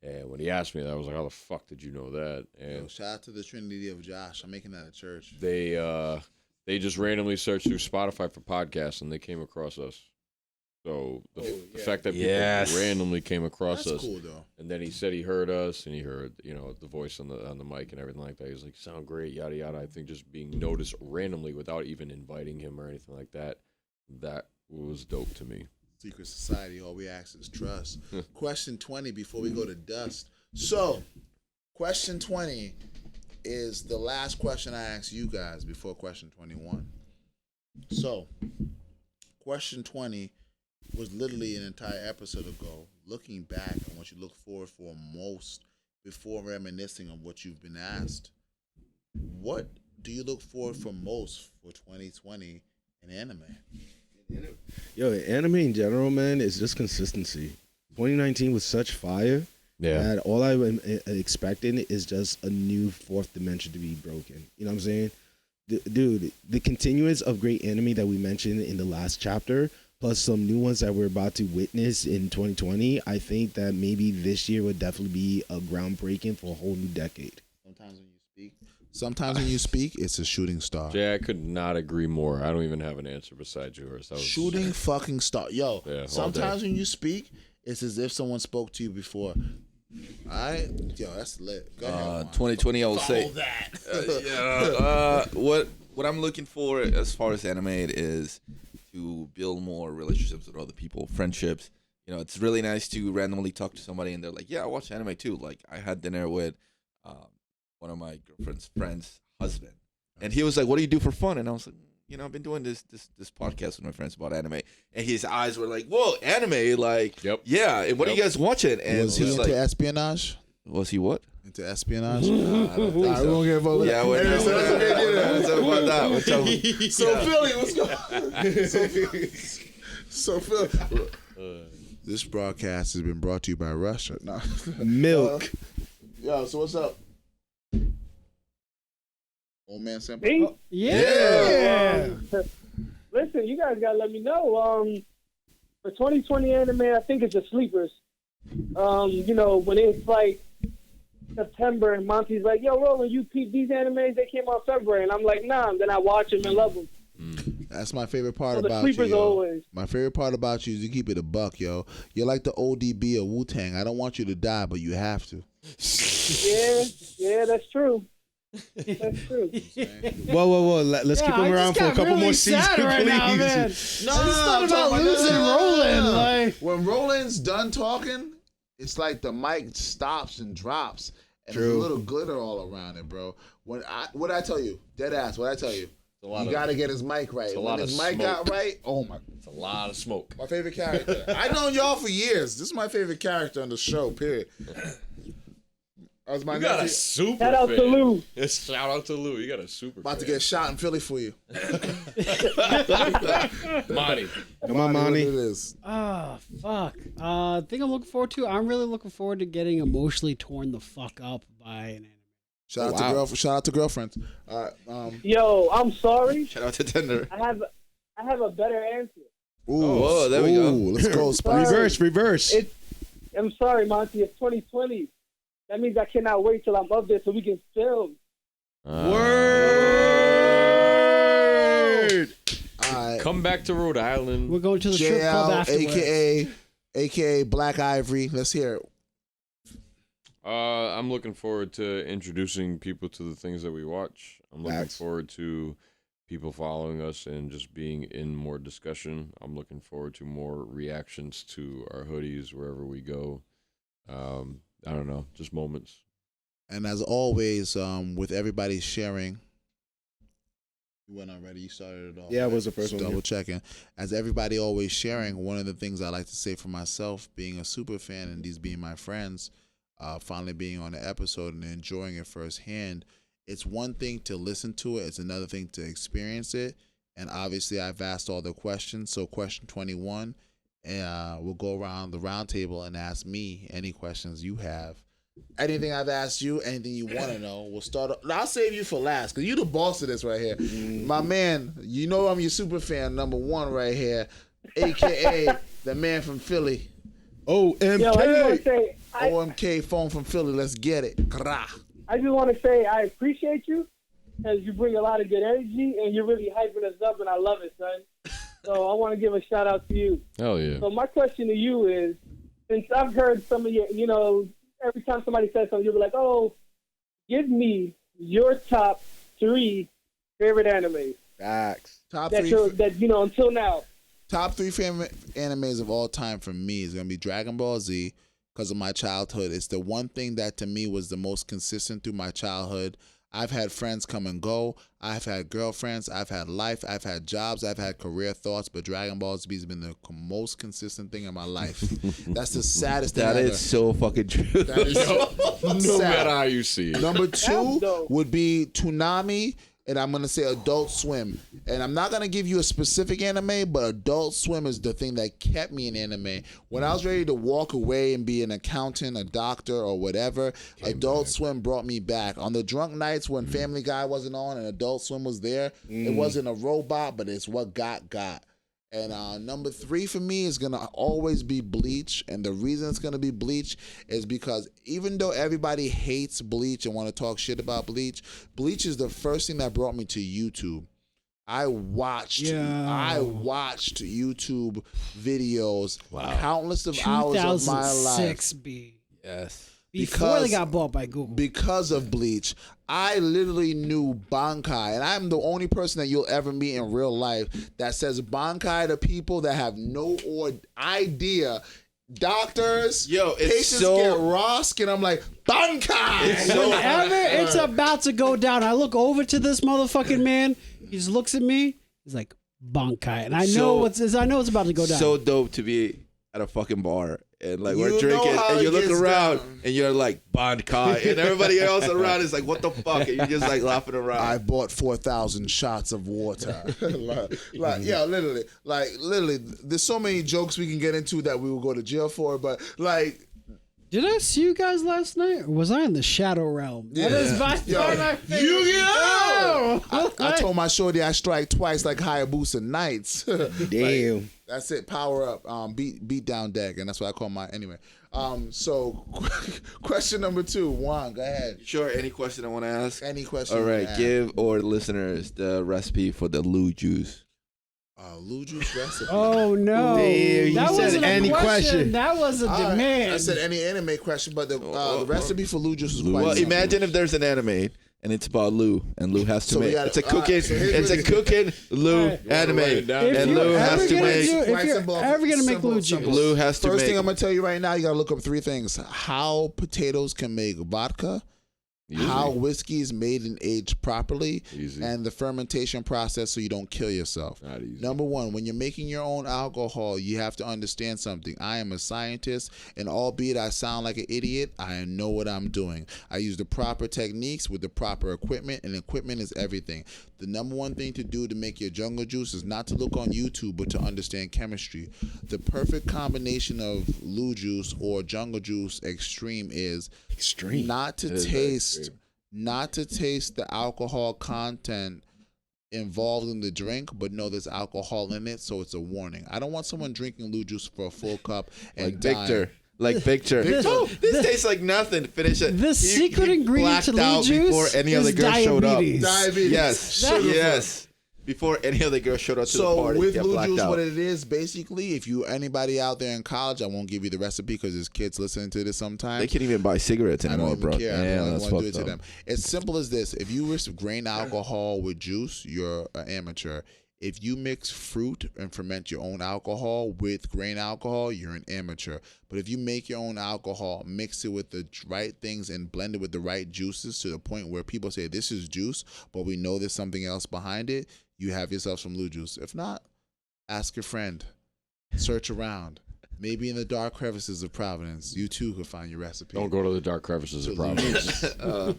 And when he asked me that, I was like, how the fuck did you know that? Yo, And shout out to the Trinity of Josh. I'm making that a church. they just randomly searched through Spotify for podcasts, and they came across us. So the fact that people randomly came across That's us, cool though. and then he said he heard us, and he heard the voice on the mic and everything like that. He's like, "Sound great, yada yada." I think just being noticed randomly without even inviting him or anything like that, that was dope to me. Secret society, all we ask is trust. Question 20 before we go to dust. So, question 20 is the last question I asked you guys before question 21. So, question 20 was literally an entire episode ago, looking back on what you look forward for most before reminiscing on what you've been asked. What do you look forward for most for 2020 in anime? Yo, anime in general, man, is just consistency. 2019 was such fire that all I am expecting is just a new fourth dimension to be broken. You know what I'm saying? Dude, the continuance of great anime that we mentioned in the last chapter, plus some new ones that we're about to witness in 2020, I think that maybe this year would definitely be a groundbreaking for a whole new decade. Sometimes when you speak, it's a shooting star. Jay, I could not agree more. I don't even have an answer besides yours. That was Shooting fucking star. Yo, Yeah, all sometimes day. when you speak, it's as if someone spoke to you before. Alright? Yo, that's lit. Go ahead. Juan. 2020, I will say. that. What I'm looking for as far as anime is to build more relationships with other people, friendships. It's really nice to randomly talk to somebody and they're like, "Yeah, I watch anime too." Like I had dinner with one of my girlfriend's friend's husband, and he was like, "What do you do for fun?" And I was like, I've been doing this podcast with my friends about anime, and his eyes were like, "Whoa, anime!" Like, yeah. And what are you guys watching? And was he into espionage? Was he what? Into espionage? I don't think we won't get involved with that. we're Anyway, not. so that's okay. Let's talk about that. We're talking- So Philly, what's going on? So Philly. This broadcast has been brought to you by Russia. No. Milk. Yo, so what's up? Old man Simple. Me? Yeah. Listen, you guys gotta let me know. For 2020 anime, I think it's the sleepers. When it's like September and Monty's like, "Yo, Roland, you peep these animes? They came out February," and I'm like, "Nah." And then I watch them and love them. That's my favorite part So the about you, sleepers yo. always. My favorite part about you is you keep it a buck, yo. You're like the ODB of Wu-Tang. I don't want you to die, but you have to. Yeah, that's true. That's true. Whoa. Let's keep him around for a couple more seasons, sad right please. now, man. I just thought about losing Roland. Like, when Roland's done talking, it's like the mic stops and drops, and there's a True. little glitter all around it, bro. What I tell you, dead ass. What I tell you, you got to get his mic right. a When lot his of mic got smoke. right, oh my. It's a lot of smoke. My favorite character. I've known y'all for years. This is my favorite character on the show. Period. That was my You got a nephew. super Shout out fan. to Lou. Yes, shout out to Lou. You got a super About to fan. get shot in Philly for you. Monty. Come on, What Monty. it is. fuck. Thing I'm looking forward to. I'm really looking forward to getting emotionally torn the fuck up by an anime. Shout out to girlfriends. Yo, I'm sorry. Shout out to Tinder. I have a better answer. Whoa, there we go. Let's go, Spice. Reverse. I'm sorry, Monty. It's 2020. That means I cannot wait till I'm up there so we can film. Word. All right. Come back to Rhode Island. We're going to the strip club JL, afterwards. aka Black Ivory. Let's hear it. I'm looking forward to introducing people to the things that we watch. I'm looking Facts. forward to people following us and just being in more discussion. I'm looking forward to more reactions to our hoodies wherever we go. I don't know, just moments. And as always, with everybody sharing, you went already. You started it off. Yeah, it was the Just first one, Double yeah. checking. As everybody always sharing, one of the things I like to say for myself, being a super fan and these being my friends, finally being on the episode and enjoying it firsthand. It's one thing to listen to it. It's another thing to experience it. And obviously, I've asked all the questions. So question 21. We'll go around the round table and ask me any questions you have. Anything I've asked you, anything you want to know. We'll start. I'll save you for last because you're the boss of this right here. My man, you know I'm your super fan number one right here, a.k.a. the man from Philly. OMK. Yo, I just want to say, OMK phone from Philly. Let's get it. Krah. I just want to say I appreciate you because you bring a lot of good energy and you're really hyping us up, and I love it, son. So I want to give a shout out to you. Hell yeah. So my question to you is, since I've heard some of your, every time somebody says something, you'll be like, "Oh, give me your top 3 favorite animes Facts. Top that 3. until now." Top 3 favorite animes of all time for me is gonna be Dragon Ball Z because of my childhood. It's the one thing that to me was the most consistent through my childhood. I've had friends come and go. I've had girlfriends. I've had life. I've had jobs. I've had career thoughts. But Dragon Ball Z has been the most consistent thing in my life. That's the saddest thing That ever. is so fucking true. That is No sad. matter how you see it. Number That's 2 dope. would be Toonami, and I'm gonna say Adult Swim. And I'm not gonna give you a specific anime, but Adult Swim is the thing that kept me in anime. When I was ready to walk away and be an accountant, a doctor, or whatever, Adult Swim brought me back. On the drunk nights when Family Guy wasn't on and Adult Swim was there, it wasn't a robot, but it's what got. And number 3 for me is gonna always be Bleach, and the reason it's gonna be Bleach is because even though everybody hates Bleach and want to talk shit about Bleach, Bleach is the first thing that brought me to YouTube. I watched YouTube videos, countless of hours of my life 2006 B. Yes. Before they got bought by Google. because of Bleach. I literally knew Bankai, and I'm the only person that you'll ever meet in real life that says Bankai to people that have no idea doctors, Yo, it's patients so- get Rosk, and I'm like, Bankai! Whenever it's about to go down, I look over to this motherfucking man. He just looks at me. He's like, Bankai. And I know So- I know it's about to go down. So dope to be at a fucking bar and like You we're know drinking how and you it look gets around down. and you're like Bankai and everybody else around is like what the fuck and you're just like laughing around. I bought 4,000 shots of water. literally, there's so many jokes we can get into that we will go to jail for, but like, Did I see you guys last night? Or was I in the shadow realm? That is by far my favorite. Yu-Gi-Oh! show. I told my shorty I strike twice like Hayabusa Knights. Damn. That's it. Power up. Beat down deck, and that's what I call my anyway. So question number 2, Juan, go ahead. Sure, any question I want to ask? Any question? All you right, wanna give our listeners the recipe for the Lou juice. ask. Lou juice recipe. Oh no! Damn, you that said wasn't any a question. question. That was a demand. I said any anime question, but the recipe for Lou juice is quite Well, simple. imagine if there's an anime and it's about Lou and Lou has to So we make gotta- it's a all right, cooking so here's it's a what- cooking Lou All right. anime Write it down. If and you're Lou has ever to gonna make do- if Quite you're simple. ever gonna make Simple, Lou juice, simple. Lou has to First make thing I'm gonna tell you right now, you gotta look up 3 things: how potatoes can make vodka, Easy. how whiskey is made and aged properly, Easy. and the fermentation process so you don't kill yourself. Not easy. Number 1, when you're making your own alcohol, you have to understand something. I am a scientist, and albeit I sound like an idiot, I know what I'm doing. I use the proper techniques with the proper equipment, and equipment is everything. The number 1 thing to do to make your jungle juice is not to look on YouTube, but to understand chemistry. The perfect combination of Lou juice or jungle juice extreme is Extreme. not to It is very taste extreme. not to taste the alcohol content involved in the drink, but know there's alcohol in it, so it's a warning. I don't want someone drinking Lou juice for a full cup and like dying. Victor. Like Victor. This tastes like nothing. Finish it. The secret ingredient to blacked Lou out juice before any is other girl showed up. diabetes. Diabetes. Yes. Sugar Yes. Before any other girl showed up to the So party, with get Lou blacked juice, out. what it is basically, if you anybody out there in college, I won't give you the recipe because there's kids listening to this sometimes. They can't even buy cigarettes I don't anymore, even bro. care. I Damn, don't that's want to do it fucked to up. them. It's simple as this: if you mix grain alcohol with juice, you're an amateur. If you mix fruit and ferment your own alcohol with grain alcohol, you're an amateur. But if you make your own alcohol, mix it with the right things and blend it with the right juices to the point where people say this is juice, but we know there's something else behind it, you have yourself some Lou juice. If not, ask your friend. Search around. Maybe in the dark crevices of Providence, you too could find your recipe. Don't go to the dark crevices of Providence.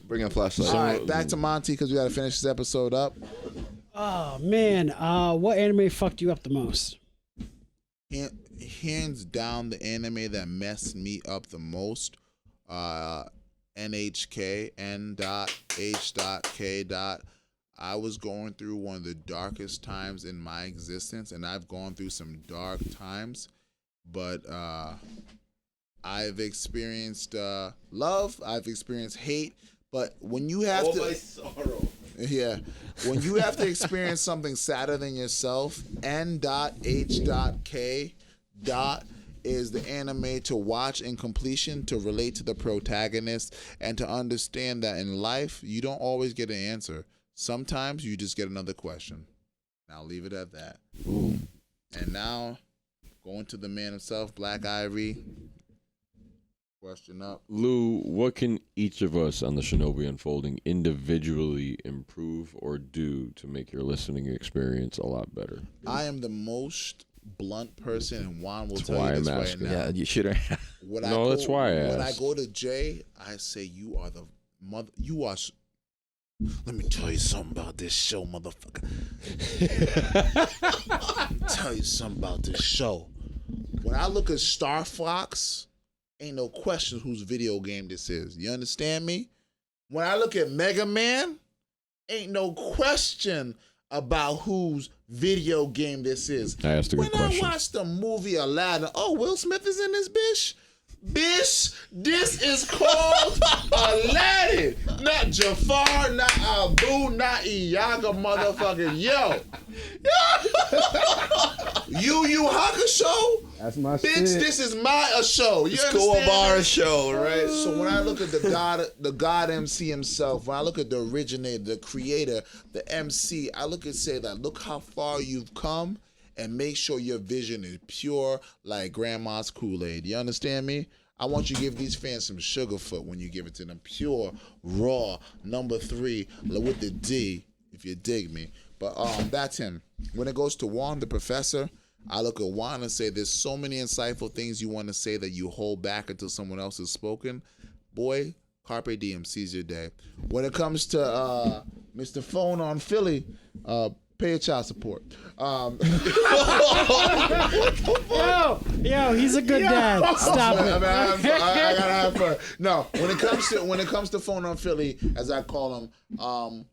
Bring a flashlight. All right, back to Monty because we got to finish this episode up. Oh man, what anime fucked you up the most? Hands down, the anime that messed me up the most, NHK, N.H.K. I was going through one of the darkest times in my existence, and I've gone through some dark times, but I've experienced love, I've experienced hate, but when you have to... sorrow. Yeah. When you have to experience something sadder than yourself, N.H.K. is the anime to watch in completion, to relate to the protagonist, and to understand that in life, you don't always get an answer. Sometimes you just get another question. Now leave it at that. Ooh. And now, going to the man himself, Black Ivory. Question up. Lou, what can each of us on the Shinobi Unfolding individually improve or do to make your listening experience a lot better? I am the most blunt person, and Juan will That's tell why you this I'm right asking. now. Yeah, you should have. When No, that's why I When I asked. go to Jay, I say, you are the mother. You are. Let me tell you something about this show, motherfucker. Tell you something about this show. When I look at Star Fox, ain't no question whose video game this is. You understand me? When I look at Mega Man, ain't no question about whose video game this is. I asked a good When question. I watched the movie Aladdin, oh, Will Smith is in this bitch? Bitch, this is called Aladdin. Not Jafar, not Abu, not Iago, motherfucker. Yo. Yu Hakusho? That's my Bitch, shit. this is my show. You understand? Kuwabara show, right? So when I look at the God MC himself, when I look at the originator, the creator, the MC, I look and say that look how far you've come, and make sure your vision is pure like grandma's Kool-Aid. You understand me? I want you to give these fans some Sugarfoot when you give it to them. Pure, raw, number 3 with the D, if you dig me. But that's him. When it goes to Juan, the professor, I look at Juan and say there's so many insightful things you want to say that you hold back until someone else has spoken. Boy, carpe diem, seize your day. When it comes to Mr. Phone on Philly, pay your child support. Yo, he's a good dad. Stop it. I gotta have fun. No, when it comes to Phone on Philly, as I call him,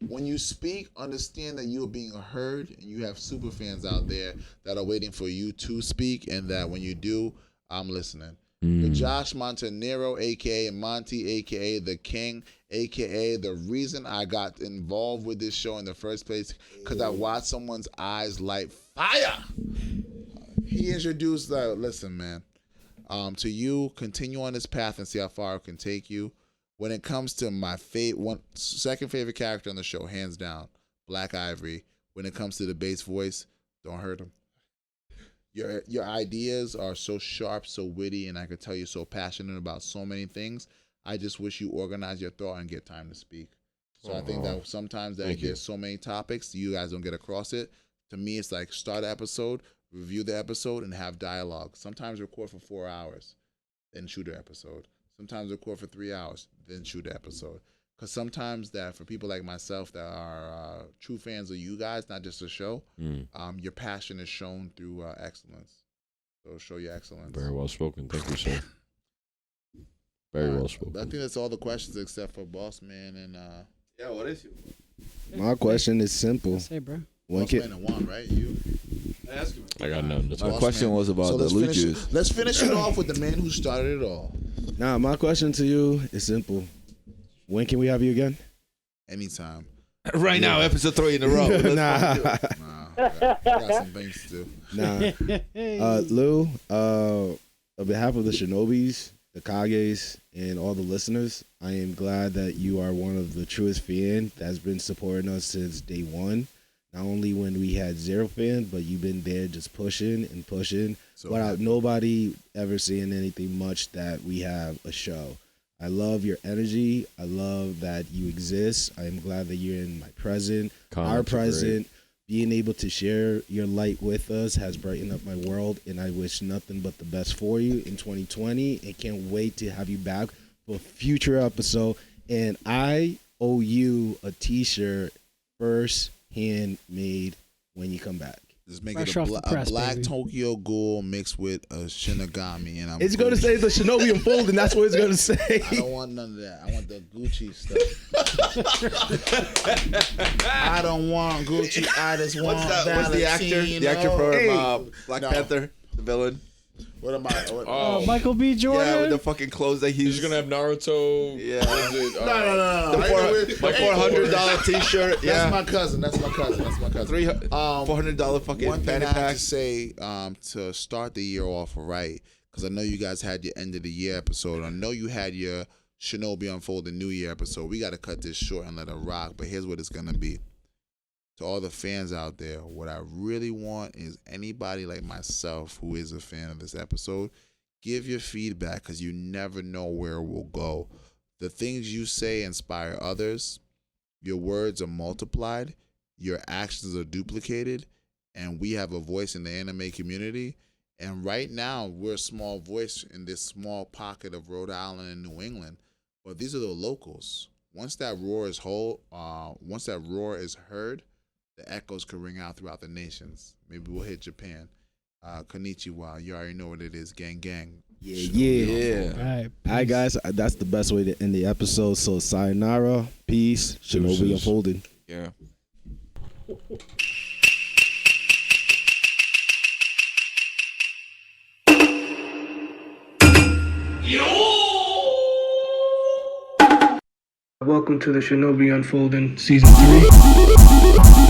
when you speak, understand that you are being heard, and you have super fans out there that are waiting for you to speak, and that when you do, I'm listening. The Josh Montanero, a.k.a. Monty, a.k.a. The King, a.k.a. the reason I got involved with this show in the first place, because I watched someone's eyes light fire. He introduced listen, man, to you, continue on this path and see how far it can take you. When it comes to my second favorite character on the show, hands down, Black Ivory. When it comes to the bass voice, don't hurt him. Your ideas are so sharp, so witty, and I could tell you're so passionate about so many things. I just wish you organize your thought and get time to speak. So I think that sometimes there's so many topics, you guys don't get across it. To me, it's like start an episode, review the episode, and have dialogue. Sometimes record for 4 hours, then shoot an episode. Sometimes record for 3 hours, then shoot an episode. Because sometimes that for people like myself that are true fans of you guys, not just a show, your passion is shown through excellence. So show your excellence. Very well spoken. Thank you, sir. Very well spoken. I think that's all the questions except for Boss Man and Yeah, what is you? My question is simple. Say, bro. Boss Man and Juan, right? You. I got nothing to My talk. question was about the loot juice. Let's finish it off with the man who started it all. Nah, my question to you is simple. When can we have you again? Anytime. Right now, episode 3 in a row. Nah. I got some things to do. Nah. Lou, on behalf of the Shinobis, the Kages, and all the listeners, I am glad that you are one of the truest fans that's been supporting us since day one. Not only when we had 0 fans, but you've been there just pushing and pushing without nobody ever saying anything much that we have a show. I love your energy. I love that you exist. I am glad that you're in my present, our present. Being able to share your light with us has brightened up my world, and I wish nothing but the best for you in 2020. And can't wait to have you back for a future episode. And I owe you a T-shirt, first handmade, when you come back. Just make it a black Tokyo Ghoul mixed with a Shinigami, and it's going to say the Shinobi Unfolding. That's what it's going to say. I don't want none of that. I want the Gucci stuff. I don't want Gucci. I just want What's the actor? The actor from Black Panther, the villain. What am I? Michael B. Jordan. Yeah, with the fucking clothes that he's gonna have Naruto. Yeah. No. My $400 T-shirt. Yeah. That's my cousin. $400 fucking one thing fanny I have pack. to say to start the year off right, because I know you guys had your end of the year episode. I know you had your Shinobi Unfolding New Year episode. We got to cut this short and let it rock. But here's what it's gonna be. To all the fans out there, what I really want is anybody like myself who is a fan of this episode, give your feedback, because you never know where it will go. The things you say inspire others. Your words are multiplied. Your actions are duplicated. And we have a voice in the anime community. And right now, we're a small voice in this small pocket of Rhode Island and New England. But these are the locals. Once that roar is heard, the echoes could ring out throughout the nations. Maybe we'll hit Japan. Konnichiwa. You already know what it is. Gang, gang. Yeah. All right, guys. That's the best way to end the episode. So, sayonara. Peace. Shinobi Unfolding. Yeah. Welcome to the Shinobi Unfolding Season 3.